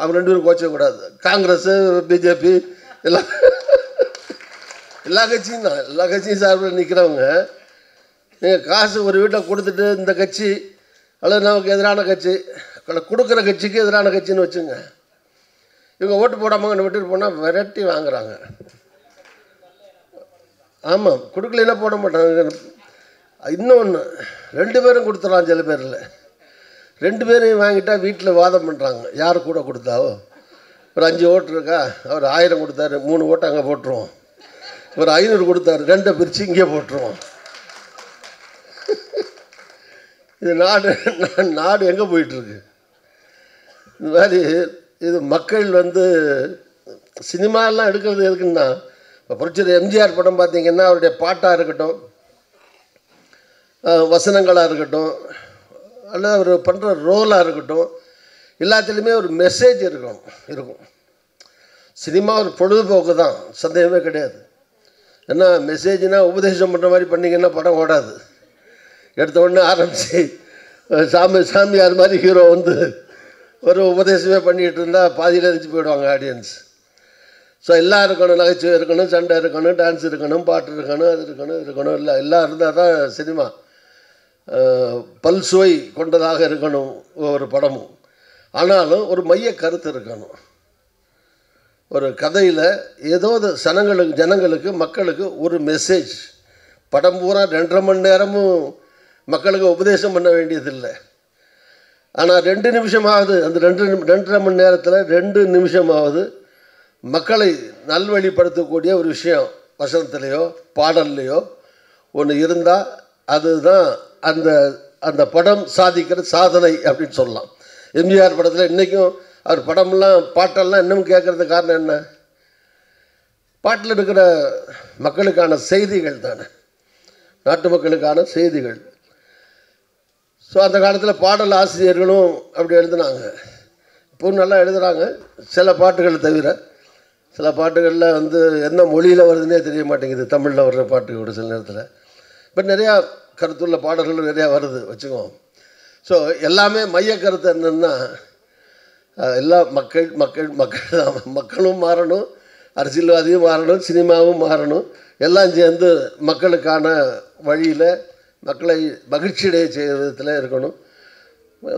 அவங்க 2 பேரும் கோச்சக்கூடாது. காங்கிரஸ், பிஜேபி எல்லா கட்சியும் தான், எல்லா கட்சியும் சார்பில் நிற்கிறவங்க. நீங்கள் காசு ஒரு வீட்டில் கொடுத்துட்டு இந்த கட்சி அல்லது நமக்கு எதிரான கட்சி, கொடுக்குற கட்சிக்கு எதிரான கட்சின்னு வச்சுங்க, இவங்க ஓட்டு போடாமல் விட்டுட்டு போனால் விரட்டி வாங்குறாங்க. ஆமாம், கொடுக்கலன்னா போட மாட்டாங்க. இன்னொன்று, 2 பேரும் கொடுத்துடலாம். சில பேரில் 2 பேரையும் வாங்கிட்டால் வீட்டில் வாதம் பண்ணுறாங்க, யார் கூட கொடுத்தாவோ. ஒரு 5 ஓட்டு இருக்கா, அவர் 1000 கொடுத்தாரு, 3 ஓட்டு அங்கே போட்டுருவோம். ஒரு 500 கொடுத்தாரு, 2 பிரித்து இங்கே போட்டுருவோம். இது நாடு எங்கே போயிட்டுருக்கு? இந்த மாதிரி இது மக்கள் வந்து சினிமாலாம் எடுக்கிறது எதுக்குன்னா இப்போ புரட்சியார் எம்ஜிஆர் படம் பார்த்தீங்கன்னா அவருடைய பாட்டாக இருக்கட்டும், வசனங்களாக இருக்கட்டும், அல்லது அவர் பண்ணுற ரோலாக இருக்கட்டும், எல்லாத்துலேயுமே ஒரு மெசேஜ் இருக்கும். சினிமா ஒரு பொழுதுபோக்கு தான், சந்தேகமே கிடையாது. ஏன்னா மெசேஜ்னால் உபதேசம் பண்ணுற மாதிரி பண்ணிங்கன்னா படம் ஓடாது. எடுத்த உடனே ஆரம்பித்து சாமியார் மாதிரி ஹீரோ வந்து ஒரு உபதேசமே பண்ணிகிட்டு இருந்தால் பாதியில் எரிஞ்சு போயிடுவாங்க ஆடியன்ஸ். ஸோ எல்லாம் இருக்கணும், நகைச்சுவை இருக்கணும், சண்டை இருக்கணும், டான்ஸ் இருக்கணும், பாட்டு இருக்கணும், அது இருக்கணும் இல்லை, எல்லாம் இருந்தால் தான் சினிமா பல்சுவை கொண்டதாக இருக்கணும் ஒவ்வொரு படமும். ஆனாலும் ஒரு மைய கருத்து இருக்கணும். ஒரு கதையில் ஏதோ ஜனங்களுக்கு மக்களுக்கு ஒரு மெசேஜ். படம் பூரா 2.5 மணி நேரமும் மக்களுக்கு உபதேசம் பண்ண வேண்டியதில்லை. ஆனால் 2 நிமிஷமாவது, அந்த 2.5 மணி நேரத்தில் 2 நிமிஷமாவது மக்களை நல்வழிப்படுத்தக்கூடிய ஒரு விஷயம் வசனத்துலேயோ பாடல்லையோ ஒன்று இருந்தால் அதுதான் அந்த படம் சாதிக்கிற சாதனை அப்படின்னு சொல்லலாம். எம்ஜிஆர் படத்தில் இன்றைக்கும் அவர் படம்லாம் பாட்டெல்லாம் இன்னும் கேட்குறது காரணம் என்ன? பாட்டில் இருக்கிற மக்களுக்கான செய்திகள் தானே, நாட்டு மக்களுக்கான செய்திகள். ஸோ அந்த காலத்தில் பாடல் ஆசிரியர்களும் அப்படி எழுதுனாங்க, இப்போவும் நல்லா எழுதுகிறாங்க. சில பாட்டுகள் தவிர சில பாட்டுகளில் வந்து என்ன மொழியில் வருதுன்னே தெரிய மாட்டேங்குது, தமிழில் வர்ற பாட்டு கூட சில நேரத்தில். இப்போ நிறையா கருத்துள்ள பாடல்களும் நிறையா வருது வச்சுக்கோம். ஸோ எல்லாமே மைய கருத்து என்னென்னா, எல்லா மக்களும் மாறணும், அரசியல்வாதியும் மாறணும், சினிமாவும் மாறணும், எல்லாம் சேர்ந்து மக்களுக்கான வழியில் மக்களை மகிழ்ச்சியடைய செய்கிற விதத்தில் இருக்கணும்.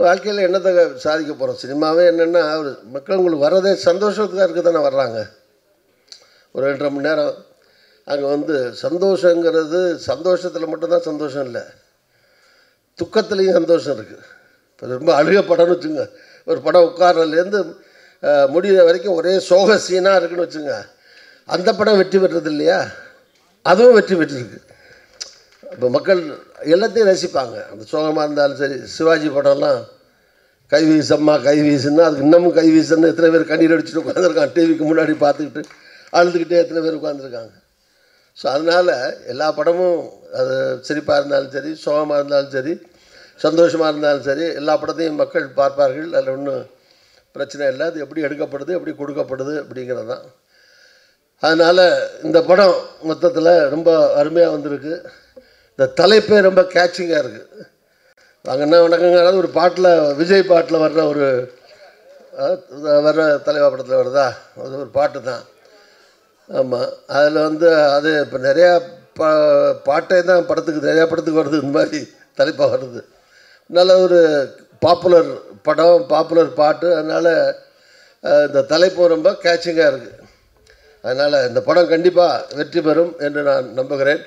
வாழ்க்கையில் என்னத்தை சாதிக்க போகிறோம்? சினிமாவே என்னென்னா மக்கள் உங்களுக்கு வர்றதே சந்தோஷத்துக்காக இருக்க தானே வர்றாங்க. ஒரு 2.5 மணி நேரம் அங்கே வந்து சந்தோஷங்கிறது, சந்தோஷத்தில் மட்டும்தான் சந்தோஷம் இல்லை, துக்கத்துலேயும் சந்தோஷம் இருக்குது. இப்போ ரொம்ப அழுக படம்னு வச்சுங்க, ஒரு படம் உட்கார்றதுலேருந்து முடிகிற வரைக்கும் ஒரே சோக சீனாக இருக்குன்னு வச்சுங்க, அந்த படம் வெற்றி பெற்றது இல்லையா? அதுவும் வெற்றி பெற்றிருக்கு. இப்போ மக்கள் எல்லாத்தையும் ரசிப்பாங்க. அந்த சோகமாக இருந்தாலும் சரி, சிவாஜி படம்லாம் கை வீசம்மா கை வீசுன்னா அதுக்கு இன்னமும் கை வீசுன்னு எத்தனை பேர் கண்ணீர் அடிச்சுட்டு உட்காந்துருக்காங்க, டிவிக்கு முன்னாடி பார்த்துக்கிட்டு அழுதுகிட்டே எத்தனை பேர் உட்காந்துருக்காங்க. ஸோ அதனால் எல்லா படமும் அது சிரிப்பாக இருந்தாலும் சரி, சோகமாக இருந்தாலும் சரி, சந்தோஷமாக இருந்தாலும் சரி, எல்லா படத்தையும் மக்கள் பார்ப்பார்கள். அதில் ஒன்றும் பிரச்சனை இல்லை. அது எப்படி எடுக்கப்படுது, எப்படி கொடுக்கப்படுது அப்படிங்கிறது தான். அதனால் இந்த படம் மொத்தத்தில் ரொம்ப அருமையாக வந்திருக்கு. இந்த தலைப்பே ரொம்ப கேட்சிங்காக இருக்குது. வாங்கன்னா வணக்கங்கிறது ஒரு பாட்டில், விஜய் பாட்டில் வர்ற தலைவா படத்தில் வருதா, அது ஒரு பாட்டு தான். ஆமாம், அதில் வந்து அது இப்போ நிறையா பாட்டே தான் நிறையா படத்துக்கு வருது, இந்த மாதிரி தலைப்பாக வருது. நல்ல ஒரு பாப்புலர் படம், பாப்புலர் பாட்டு. அதனால் இந்த தலைப்பும் ரொம்ப கேட்சிங்காக இருக்குது. அதனால் இந்த படம் கண்டிப்பாக வெற்றி பெறும் என்று நான் நம்புகிறேன்.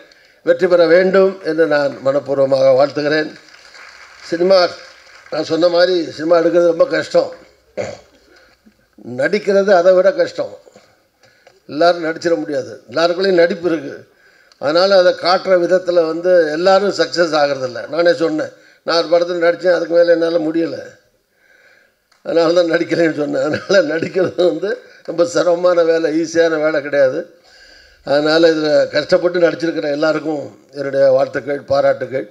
வெற்றி பெற வேண்டும் என்று நான் மனப்பூர்வமாக வாழ்த்துகிறேன். சினிமா, நான் சொன்ன மாதிரி சினிமா எடுக்கிறது ரொம்ப கஷ்டம், நடிக்கிறது அதை விட கஷ்டம். எல்லோரும் நடிச்சிட முடியாது, எல்லாருக்குள்ளேயும் நடிப்பு இருக்குது. அதனால் அதை காட்டுற விதத்தில் வந்து எல்லோரும் சக்ஸஸ் ஆகிறதில்ல. நானே சொன்னேன், நான் ஒரு படத்தில் நடித்தேன், அதுக்கு மேலே என்னால் முடியலை, அதனால தான் நடிக்கலைன்னு சொன்னேன். அதனால் நடிக்கிறது வந்து ரொம்ப சிரமமான வேலை, ஈஸியான வேலை கிடையாது. அதனால் இதில் கஷ்டப்பட்டு நடிச்சிருக்கிற எல்லாருக்கும் என்னுடைய வாழ்த்துக்கள், பாராட்டுக்கள்.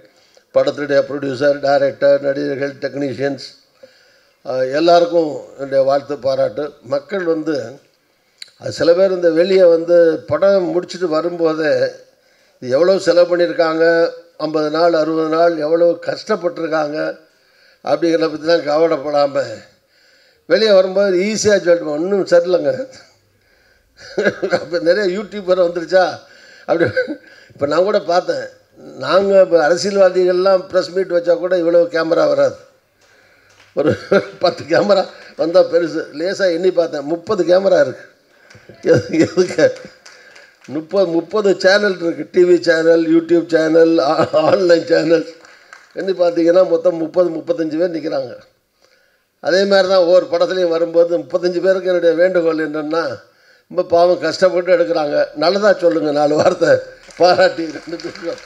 படத்துடைய ப்ரொடியூசர், டைரக்டர், நடிகர்கள், டெக்னீஷியன்ஸ் எல்லாருக்கும் என்னுடைய வாழ்த்து, பாராட்டு. மக்கள் வந்து சில பேர் இந்த வெளியே வந்து படம் முடிச்சுட்டு வரும்போதே இது எவ்வளோ செலவு பண்ணியிருக்காங்க, 50 நாள் 60 நாள் எவ்வளோ கஷ்டப்பட்டுருக்காங்க அப்படிங்கிறத பற்றி தான் கவலைப்படாமல் வெளியே வரும்போது ஈஸியாக சொல்லிட்டு ஒன்றும் சரியில்லைங்க. இப்போ நிறைய யூடியூபர் வந்துருச்சா அப்படி. இப்போ நான் கூட பார்த்தேன், நாங்கள் இப்போ அரசியல்வாதிகள்லாம் ப்ரெஸ் மீட் வச்சா கூட இவ்வளோ கேமரா வராது. ஒரு 10 கேமரா வந்தால் பெருசு. லேசாக எண்ணி பார்த்தேன், 30 கேமரா இருக்குது. எதுக்கு 30 சேனல் இருக்குது, TV channel, YouTube channel, online channel. எண்ணி பார்த்தீங்கன்னா மொத்தம் 30-35 பேர் நிற்கிறாங்க. அதே மாதிரி தான் ஒவ்வொரு படத்துலையும் வரும்போது 35 பேருக்கு என்னுடைய வேண்டுகோள் என்னென்னா, ரொம்ப பாவம் கஷ்டப்பட்டு எடுக்கிறாங்க, நல்லதாக சொல்லுங்கள், 4 வார்த்தை பாராட்டி. 2 பேரும்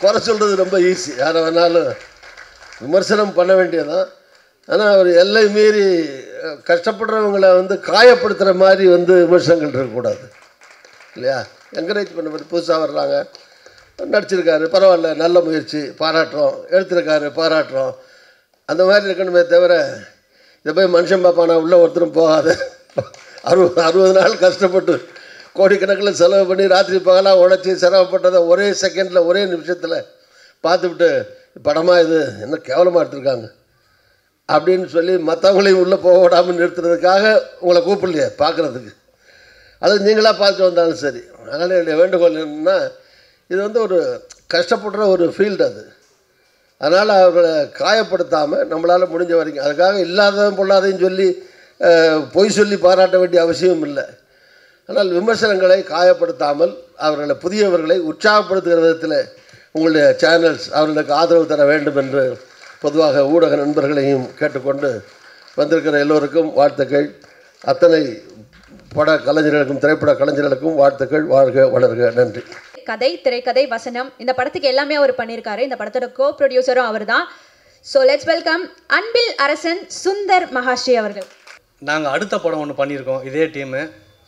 குறை சொல்கிறது ரொம்ப ஈஸி, யாரை வேணாலும் விமர்சனம் பண்ண வேண்டியதான். ஆனால் அவர் எல்லை மீறி கஷ்டப்படுறவங்களை வந்து காயப்படுத்துகிற மாதிரி வந்து விமர்சனங்கள் இருக்கக்கூடாது இல்லையா? என்கரேஜ் பண்ண புதுசாக வர்றாங்க, நடிச்சிருக்காரு, பரவாயில்ல, நல்ல முயற்சி, பாராட்டுறோம், எடுத்திருக்காரு, பாராட்டுறோம். அந்த மாதிரி இருக்கணுமே தவிர இதை போய் மனுஷன் பார்ப்பானா உள்ளே ஒருத்தரும் போகாது. 60 நாள் கஷ்டப்பட்டு கோடிக்கணக்கில் செலவு பண்ணி ராத்திரி பகலாக உழைச்சி சிரமப்பட்டதை ஒரே செகண்டில் ஒரே நிமிஷத்தில் பார்த்துவிட்டு படமாக இது என்ன கேவலமாக எடுத்திருக்காங்க அப்படின்னு சொல்லி மற்றவங்களையும் உள்ளே போக விடாமல் நிறுத்துறதுக்காக உங்களை கூப்பிடலையே பார்க்குறதுக்கு. அது நீங்களாக பார்த்து வந்தாலும் சரி. அதனால் என்னுடைய வேண்டுகோள் என்னென்னா, இது வந்து ஒரு கஷ்டப்படுற ஒரு ஃபீல்டு அது. அதனால் அவர்களை காயப்படுத்தாமல் நம்மளால் முடிஞ்ச வரைக்கும், அதுக்காக இல்லாததும் பொல்லாதையும் சொல்லி பொய் சொல்லி பாராட்ட வேண்டிய அவசியம் இல்லை. ஆனால் விமர்சனங்களை காயப்படுத்தாமல் அவர்களை புதியவர்களை உற்சாகப்படுத்துகிற விதத்தில் உங்களுடைய சேனல்ஸ் அவர்களுக்கு ஆதரவு தர வேண்டும் என்று பொதுவாக ஊடக நண்பர்களையும் கேட்டுக்கொண்டு வந்திருக்கிற எல்லோருக்கும் வாழ்த்துக்கள். அத்தனை பட கலைஞர்களுக்கும் திரைப்பட கலைஞர்களுக்கும் வாழ்த்துக்கள். வாழ்க வளர்க. நன்றி. கதை, திரைக்கதை, வசனம், இந்த படத்துக்கு எல்லாமே அவர் பண்ணியிருக்காரு. இந்த படத்தோட கோ ப்ரொடியூசரும் அவர் தான். ஸோ லெட்ஸ் வெல்கம் அன்பில் அரசன் சுந்தர் மகாஸ்ரீ அவர்கள். நாங்கள் அடுத்த படம் ஒன்று பண்ணியிருக்கோம், இதே டீமு.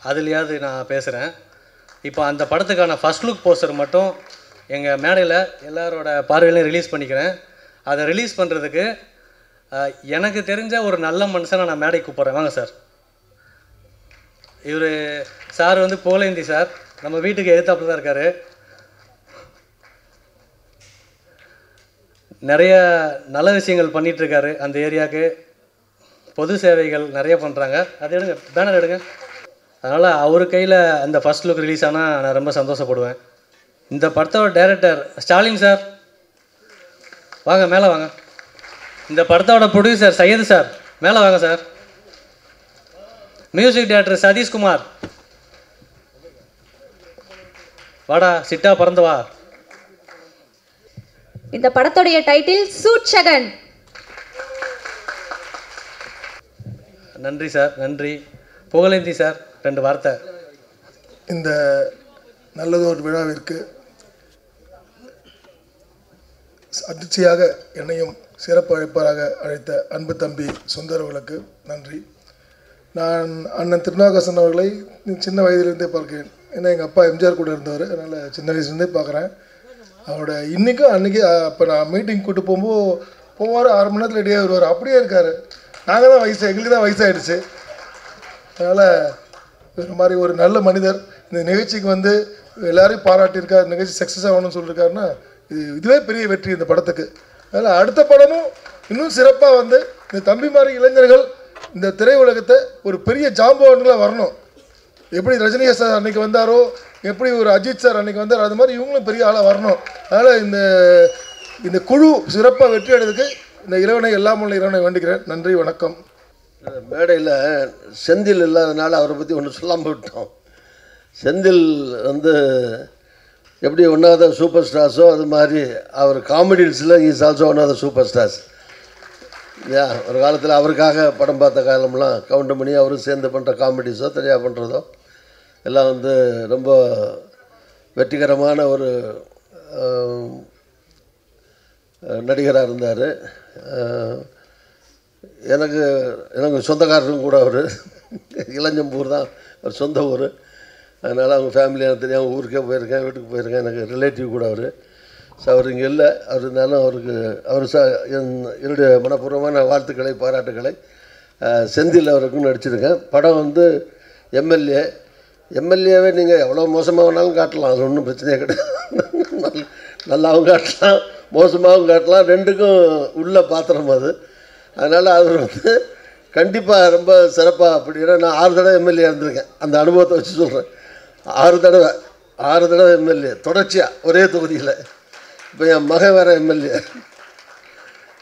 அதுலேயாவது நான் பேசுகிறேன். இப்போ அந்த படத்துக்கான ஃபர்ஸ்ட் லுக் போஸ்டர் மட்டும் எங்கள் மேடையில் எல்லாரோட பார்வையிலையும் ரிலீஸ் பண்ணிக்கிறேன். அதை ரிலீஸ் பண்ணுறதுக்கு எனக்கு தெரிஞ்ச ஒரு நல்ல மனுஷனை நான் மேடைக்கு கூப்பிட்றேன். வாங்க சார். இவர் சார் வந்து புகழேந்தி சார், நம்ம வீட்டுக்கு எதிர்த்தாப்புல தான் இருக்கார். நிறைய நல்ல விஷயங்கள் பண்ணிகிட்ருக்காரு அந்த ஏரியாவுக்கு. பொது சேவைகள் நிறைய பண்ணுறாங்க. அது எடுங்க, பேனர் எடுங்க. அதனால் அவர் கையில் அந்த ஃபர்ஸ்ட் லுக் ரிலீஸ் ஆனால் நான் ரொம்ப சந்தோஷப்படுவேன். இந்த படத்தோட டைரக்டர் ஸ்டாலின் சார், வாங்க மேலே வாங்க. இந்த படத்தோட ப்ரொடியூசர் சையது சார், மேலே வாங்க சார். மியூசிக் டைரக்டர் சதீஷ்குமார், வாடா சிட்டா பறந்து வா. இந்த படத்துடைய டைட்டில் சூட்சகன். நன்றி சார், நன்றி. புகழேந்தி சார், 2 வார்த்தை. இந்த நல்லதொரு விழாவிற்கு அதிர்ச்சியாக என்னையும் சிறப்பு அழைப்பாளராக அழைத்த அன்பு தம்பி சுந்தர் அவர்களுக்கு நன்றி. நான் அண்ணன் திருநாகசன் அவர்களை சின்ன வயதிலிருந்தே பார்க்கிறேன். ஏன்னா எங்கள் அப்பா எம்ஜிஆர் கூட இருந்தவர், அதனால் சின்ன வயசுலேருந்தே பார்க்குறேன். அவரோட இன்றைக்கும் அன்றைக்கி இப்போ நான் மீட்டிங் கூட்டு போவார், 6 மணி நேரத்தில் ரெடியாக வருவார். அப்படியே இருக்கார். நாங்கள் தான் எங்களுக்கு தான் வயசாகிடுச்சு. அதனால் இது மாதிரி ஒரு நல்ல மனிதர் இந்த நிகழ்ச்சிக்கு வந்து எல்லோரையும் பாராட்டியிருக்கார். நிகழ்ச்சி சக்ஸஸ் ஆகணும்னு சொல்லியிருக்காருன்னா இதுவே பெரிய வெற்றி இந்த படத்துக்கு. அதனால் அடுத்த படமும் இன்னும் சிறப்பாக வந்து இந்த தம்பி மாதிரி இளைஞர்கள் இந்த திரையுலகத்தை ஒரு பெரிய ஜாம்பவான்களாக வரணும். எப்படி ரஜினி சார் அன்றைக்கி வந்தாரோ, எப்படி ஒரு அஜித் சார் அன்றைக்கி வந்தாரோ, அது மாதிரி இவங்களும் பெரிய ஆளாக வரணும். அதனால் இந்த குழு சிறப்பாக வெற்றி அடைறதுக்கு இந்த இறைவனை எல்லாம் உள்ள இறைவனை வேண்டிக்கிறேன். நன்றி, வணக்கம். மேடையில் செந்தில் இல்லாதனால அவரை பற்றி ஒன்று சொல்லாமல் விட்டோம். செந்தில் வந்து எப்படி ஒன் ஆஃப் த சூப்பர் ஸ்டார்ஸோ அது மாதிரி அவர் காமெடிஸில் is also one of the super stars. ஒரு காலத்தில் அவருக்காக படம் பார்த்த காலம்லாம் கவுண்ட் பண்ணி அவரும் சேர்ந்து பண்ணுற காமெடிஸோ தெரியா பண்ணுறதோ எல்லாம் வந்து ரொம்ப வெற்றிகரமான ஒரு நடிகராக இருந்தார். எனக்கு சொந்தக்காரரும் கூட அவர் இளஞ்சம்பூர் தான் அவர் சொந்த ஊர். அதனால் அவங்க ஃபேமிலி எனக்கு தெரியும். ஊருக்கே போயிருக்கேன், வீட்டுக்கு போயிருக்கேன். எனக்கு ரிலேட்டிவ் கூட அவர். ஸோ அவர் இங்கே இல்லை. அவர் இருந்தாலும் அவர் என்னுடைய மனப்பூர்வமான வாழ்த்துக்களை, பாராட்டுக்களை. செந்தில் அவருக்கும் நடிச்சிருக்கேன். படம் வந்து எம்எல்ஏவே நீங்கள் எவ்வளோ மோசமாக வேணாலும் காட்டலாம், அது ஒன்றும் பிரச்சனையே கிடையாது. நல்லாவும் காட்டலாம், மோசமாகவும் காட்டலாம், ரெண்டுக்கும் உள்ள பாத்திரம் அது. அதனால் அவர் வந்து கண்டிப்பாக ரொம்ப சிறப்பாக. அப்படின்னா நான் 6 தடவை எம்எல்ஏ இருந்திருக்கேன். அந்த அனுபவத்தை வச்சு சொல்கிறேன். 6 தடவை எம்எல்ஏ தொடர்ச்சியாக ஒரே தொகுதியில். இப்போ என் மகன் வேறு எம்எல்ஏ.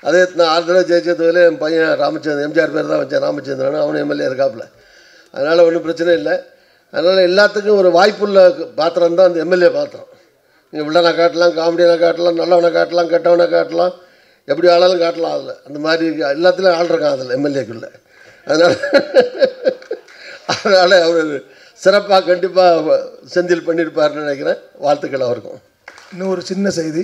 அதே நான் 6 தடவை ஜெயிச்ச தொகுதியில் என் பையன் ராமச்சந்திரன், எம்ஜிஆர் பேர் தான் வச்சேன், ராமச்சந்திரன், அவனும் எம்எல்ஏ இருக்காப்புல. அதனால் ஒன்றும் பிரச்சனை இல்லை. அதனால் எல்லாத்துக்கும் ஒரு வாய்ப்புள்ள பாத்திரம் தான் அந்த எம்எல்ஏ பாத்திரம். நீங்கள் வில்லனை காட்டலாம், காமெடியனை காட்டலாம், நல்லவனை காட்டலாம், கெட்டவனை காட்டலாம், எப்படி ஆளாலும் காட்டலாம். அதில் அந்த மாதிரி எல்லாத்துலேயும் ஆள் இருக்கான் அதில் எம்எல்ஏக்குள்ளே. அதனால் அவர் சிறப்பாக கண்டிப்பாக செந்தில் பண்ணியிருப்பார்னு நினைக்கிறேன். வாழ்த்துக்கள் அவருக்கும். இன்னும் ஒரு சின்ன செய்தி.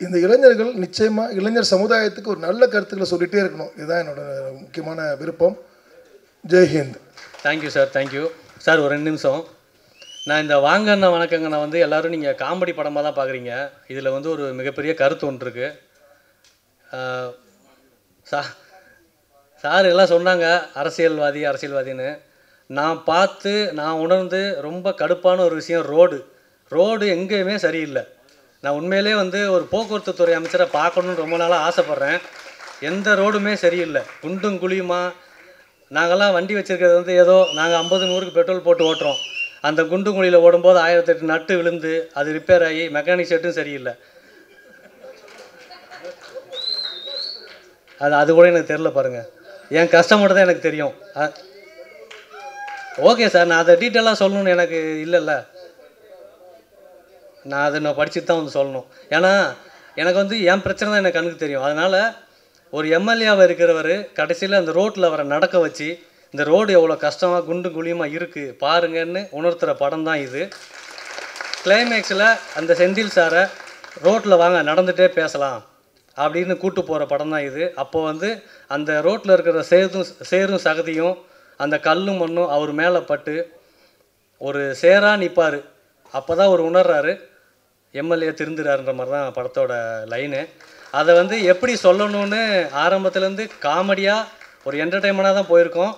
இந்த இளைஞர்கள் நிச்சயமாக இளைஞர் சமுதாயத்துக்கு ஒரு நல்ல கருத்துக்களை சொல்லிகிட்டே இருக்கணும். இதுதான் என்னோட முக்கியமான விருப்பம். ஜெய்ஹிந்த். Thank you sir, thank you sir. ஒரு 2 நிமிஷம். நான் இந்த வாங்கண்ணா வணக்கங்கண்ணா வந்து எல்லோரும் நீங்கள் காமெடி படமாக தான் பார்க்குறீங்க. இதில் வந்து ஒரு மிகப்பெரிய கருத்து ஒன்று இருக்குது. சார் எல்லாம் சொன்னாங்க அரசியல்வாதின்னு. நான் உணர்ந்து ரொம்ப கடுப்பான ஒரு விஷயம் ரோடு எங்கேயுமே சரியில்லை. நான் உண்மையிலே வந்து ஒரு போக்குவரத்து துறை அமைச்சரை பார்க்கணுன்னு ரொம்ப நாளாக ஆசைப்பட்றேன். எந்த ரோடுமே சரியில்லை, குண்டும் குழியுமா. நாங்கள்லாம் வண்டி வச்சுருக்கிறது வந்து ஏதோ நாங்கள் 50-100க்கு பெட்ரோல் போட்டு ஓட்டுறோம். அந்த குண்டும் குழியில் ஓடும்போது 1008 நட்டு விழுந்து அது ரிப்பேர் ஆகி மெக்கானிக் செட்டும் சரியில்லை. அது கூட எனக்கு தெரில பாருங்கள். என் கஷ்டப்பட்டு தான் எனக்கு தெரியும். ஓகே சார், நான் அதை டீட்டெயிலாக சொல்லணும்னு எனக்கு இல்லைல்ல. நான் படிச்சுட்டு தான் வந்து சொல்லணும். ஏன்னா எனக்கு வந்து என் பிரச்சனை தான் எனக்கு கண்ணுக்கு தெரியும். அதனால் ஒரு எம்எல்ஏவாக இருக்கிறவர் கடைசியில் அந்த ரோட்டில் அவரை நடக்க வச்சு இந்த ரோடு எவ்வளோ கஷ்டமாக குண்டு குழியுமாக இருக்குது பாருங்கன்னு உணர்த்துகிற படம் தான் இது. கிளைமேக்ஸில் அந்த செந்தில் சாரை ரோட்டில் வாங்க நடந்துகிட்டே பேசலாம் அப்படின்னு கூட்டு போகிற படம் தான் இது. அப்போ வந்து அந்த ரோட்டில் இருக்கிற சேரும் சகதியும் அந்த கல்லும் மண்ணும் அவர் மேலே பட்டு ஒரு சேராக நிற்பார். அப்போ தான் அவர் உணர்றாரு எம்எல்ஏ திருந்துறாருன்ற மாதிரி தான் படத்தோட லைனு. அதை வந்து எப்படி சொல்லணும்னு ஆரம்பத்துலேருந்து காமெடியாக ஒரு என்டர்டெயின்மெண்ட்டாக தான் போயிருக்கோம்.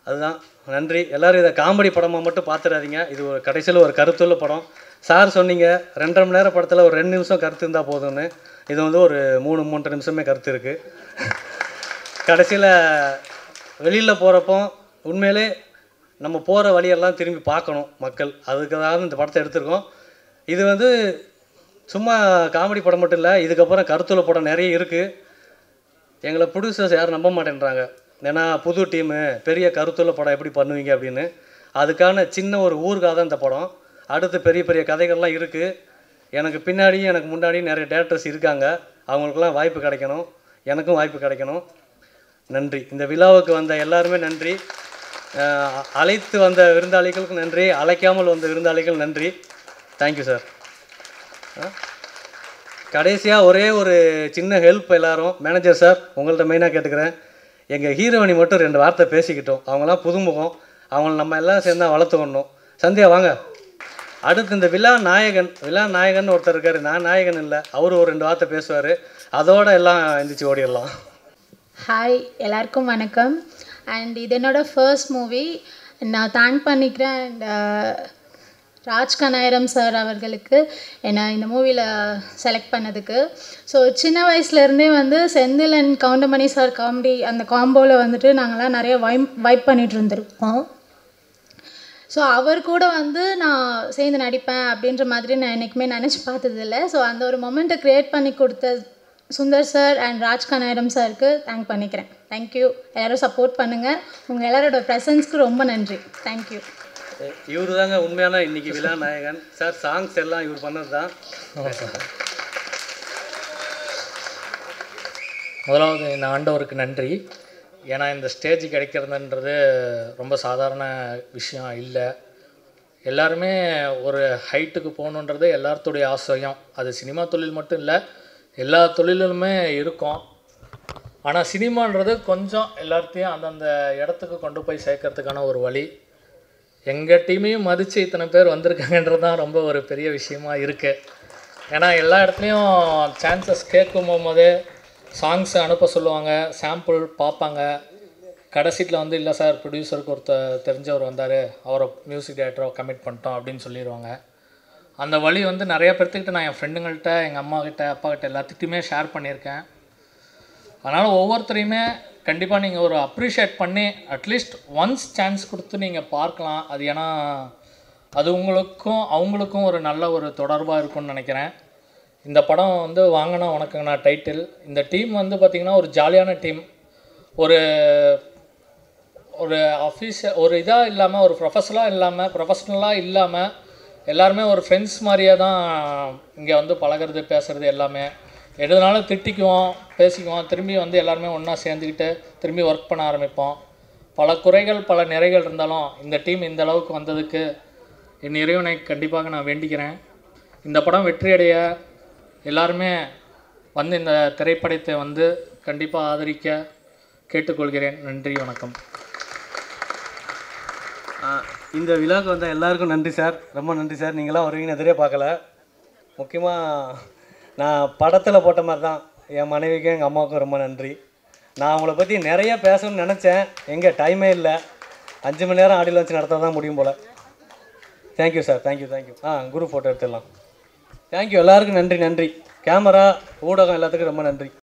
அதுதான். நன்றி. எல்லோரும் இதை காமெடி படமாக மட்டும் பார்த்துடாதீங்க. இது ஒரு கடைசியில் ஒரு கருத்துள்ள படம். சார் சொன்னீங்க 2.5 மணி நேரம் படத்தில் ஒரு 2 நிமிஷம் கருத்து இருந்தால் போதும்னு. இது வந்து ஒரு 3-3.5 நிமிஷமே கருத்து இருக்குது. கடைசியில் வெளியில் போகிறப்போ உண்மையிலே நம்ம போகிற வழியெல்லாம் திரும்பி பார்க்கணும் மக்கள். அதுக்காக இந்த படத்தை எடுத்திருக்கோம். இது வந்து சும்மா காமெடி படம் மட்டும் இல்லை, இதுக்கப்புறம் கருத்துள்ள படம் நிறைய இருக்குது. எங்களை ப்ரொடியூசர்ஸ் யாரும் நம்ப மாட்டேன்றாங்க. ஏன்னா புது டீமு பெரிய கருத்துள்ள படம் எப்படி பண்ணுவீங்க அப்படின்னு. அதுக்கான சின்ன ஒரு ஊருக்காக தான் இந்த படம். அடுத்து பெரிய பெரிய கதைகள்லாம் இருக்குது. எனக்கு பின்னாடியும் எனக்கு முன்னாடியும் நிறைய டேரக்டர்ஸ் இருக்காங்க. அவங்களுக்கெல்லாம் வாய்ப்பு கிடைக்கணும், எனக்கும் வாய்ப்பு கிடைக்கணும். நன்றி. இந்த விழாவுக்கு வந்த எல்லாருமே நன்றி. அழைத்து வந்த விருந்தாளிகளுக்கும் நன்றி, அழைக்காமல் வந்த விருந்தாளிகள் நன்றி. Thank you sir. கடைசியாக ஒரே ஒரு சின்ன ஹெல்ப், எல்லோரும் மேனேஜர் சார் உங்கள்கிட்ட மெயினாக கேட்டுக்கிறேன். எங்கள் ஹீரோயினி மட்டும் 2 வார்த்தை பேசிக்கிட்டோம். அவங்களாம் புதுமுகம், அவங்கள நம்ம எல்லாம் சேர்ந்தா வளர்த்துக்கணும். சந்தியா வாங்க. அடுத்து இந்த விழா நாயகன் ஒருத்தர் இருக்கார். நான் நாயகன் இல்லை, அவரு ஒரு 2 வார்த்தை பேசுவார். அதோட எல்லாம் எந்திரிச்சு ஓடிடலாம். ஹாய், எல்லாருக்கும் வணக்கம். அண்ட் இது என்னோடய ஃபர்ஸ்ட் மூவி. நான் தேங்க் பண்ணிக்கிறேன் அண்ட் ராஜ்கநாயரம் சார் அவர்களுக்கு என்னை இந்த மூவியில் செலக்ட் பண்ணதுக்கு. ஸோ சின்ன வயசுலேருந்தே வந்து Senthil and Goundamani sir comedy அந்த காம்போவில் வந்துட்டு நாங்கள்லாம் நிறைய வைப் பண்ணிகிட்டு இருந்திருக்கோம். ஸோ அவர் கூட வந்து நான் சேர்ந்து நடிப்பேன் அப்படின்ற மாதிரி நான் என்றைக்குமே நினச்சி பார்த்ததில்ல. ஸோ அந்த ஒரு மொமெண்ட்டை க்ரியேட் பண்ணி கொடுத்த சுந்தர் சார் அண்ட் ராஜ்கநாயரம் சாருக்கு தேங்க் பண்ணிக்கிறேன். தேங்க்யூ. எல்லோரும் சப்போர்ட் பண்ணுங்கள். உங்கள் எல்லாரோட ப்ரெசன்ஸ்க்கு ரொம்ப நன்றி. தேங்க்யூ. இவர் தாங்க உண்மையான இன்றைக்கி விழா நாயகன் சார். சாங்ஸ் எல்லாம் இவர் பண்ணது தான். முதலாவது இந்த ஆண்டவருக்கு நன்றி. ஏன்னா இந்த ஸ்டேஜ் கிடைக்கிறதுன்றது ரொம்ப சாதாரண விஷயம் இல்லை. எல்லாருமே ஒரு ஹைட்டுக்கு போகணுன்றது எல்லாத்துடைய ஆசையும். அது சினிமா தொழில் மட்டும் இல்லை, எல்லா தொழிலுமே இருக்கும். ஆனால் சினிமான்றது கொஞ்சம் எல்லாத்தையும் அந்தந்த இடத்துக்கு கொண்டு போய் சேர்க்கறதுக்கான ஒரு வழி. எங்கள் டீமையும் மதித்து இத்தனை பேர் வந்திருக்காங்கன்றது தான் ரொம்ப ஒரு பெரிய விஷயமா இருக்குது. ஏன்னா எல்லா இடத்துலையும் சான்சஸ் கேட்கும் போதே சாங்ஸை அனுப்ப சொல்லுவாங்க, சாம்பிள் பார்ப்பாங்க. கடைசியில் வந்து இல்லை சார் ப்ரொடியூசருக்கு ஒருத்தர் தெரிஞ்சவர் வந்தார், அவரை மியூசிக் டைரக்டராக கமிட் பண்ணிட்டோம் அப்படின்னு சொல்லிடுவாங்க. அந்த வழி வந்து நிறைய பேர்த்துக்கிட்ட நான் என் ஃப்ரெண்டுங்கள்கிட்ட, எங்கள் அம்மாக்கிட்ட, அப்பாக்கிட்ட எல்லாத்துக்கிட்டையுமே ஷேர் பண்ணியிருக்கேன். அதனால் ஒவ்வொருத்தரையுமே கண்டிப்பாக நீங்கள் ஒரு அப்ரிஷியேட் பண்ணி அட்லீஸ்ட் ஒன்ஸ் சான்ஸ் கொடுத்து நீங்கள் பார்க்கலாம். அது ஏன்னா அது உங்களுக்கும் அவங்களுக்கும் ஒரு நல்ல ஒரு தொடர்பாக இருக்கும்னு நினைக்கிறேன். இந்த படம் வந்து வாங்கினா வணக்கங்கண்ணா டைட்டில். இந்த டீம் வந்து பார்த்திங்கன்னா ஒரு ஜாலியான டீம். ஒரு ஒரு அஃபீஷியல் ஒரு இதாக இல்லாமல், ஒரு ப்ரொஃபஷ்னலாக இல்லாமல் எல்லாருமே ஒரு ஃப்ரெண்ட்ஸ் மாதிரியே தான் இங்கே வந்து பழகிறது, பேசுகிறது எல்லாமே. எதுனாலும் திட்டிக்குவோம், பேசிக்குவோம், திரும்பி வந்து எல்லாருமே ஒன்றா சேர்ந்துக்கிட்டு திரும்பி ஒர்க் பண்ண ஆரம்பிப்போம். பல குறைகள் பல நிறைகள் இருந்தாலும் இந்த டீம் இந்த அளவுக்கு வந்ததுக்கு என் இறைவனை கண்டிப்பாக நான் வேண்டிக்கிறேன். இந்த படம் வெற்றியடைய எல்லாருமே வந்து இந்த திரைப்படத்தை வந்து கண்டிப்பாக ஆதரிக்க கேட்டுக்கொள்கிறேன். நன்றி, வணக்கம். இந்த விழாவுக்கு வந்த எல்லாருக்கும் நன்றி சார், ரொம்ப நன்றி சார். நீங்களாம் வருவீங்கன்னு எதிரே பார்க்கல. முக்கியமாக நான் படத்தில் போட்ட மாதிரி தான் என் மனைவிக்கும் எங்கள் அம்மாவுக்கும் ரொம்ப நன்றி. நான் அவங்கள பற்றி நிறைய பேசணும்னு நினச்சேன், எங்கே டைமே இல்லை. 5 மணி நேரம் ஆடியில் வச்சு நடத்த தான் முடியும் போல். Thank you sir, thank you. Group photo எடுத்துடலாம். தேங்க்யூ, எல்லாருக்கும் நன்றி. கேமரா, ஊடகம் எல்லாத்துக்கும் ரொம்ப நன்றி.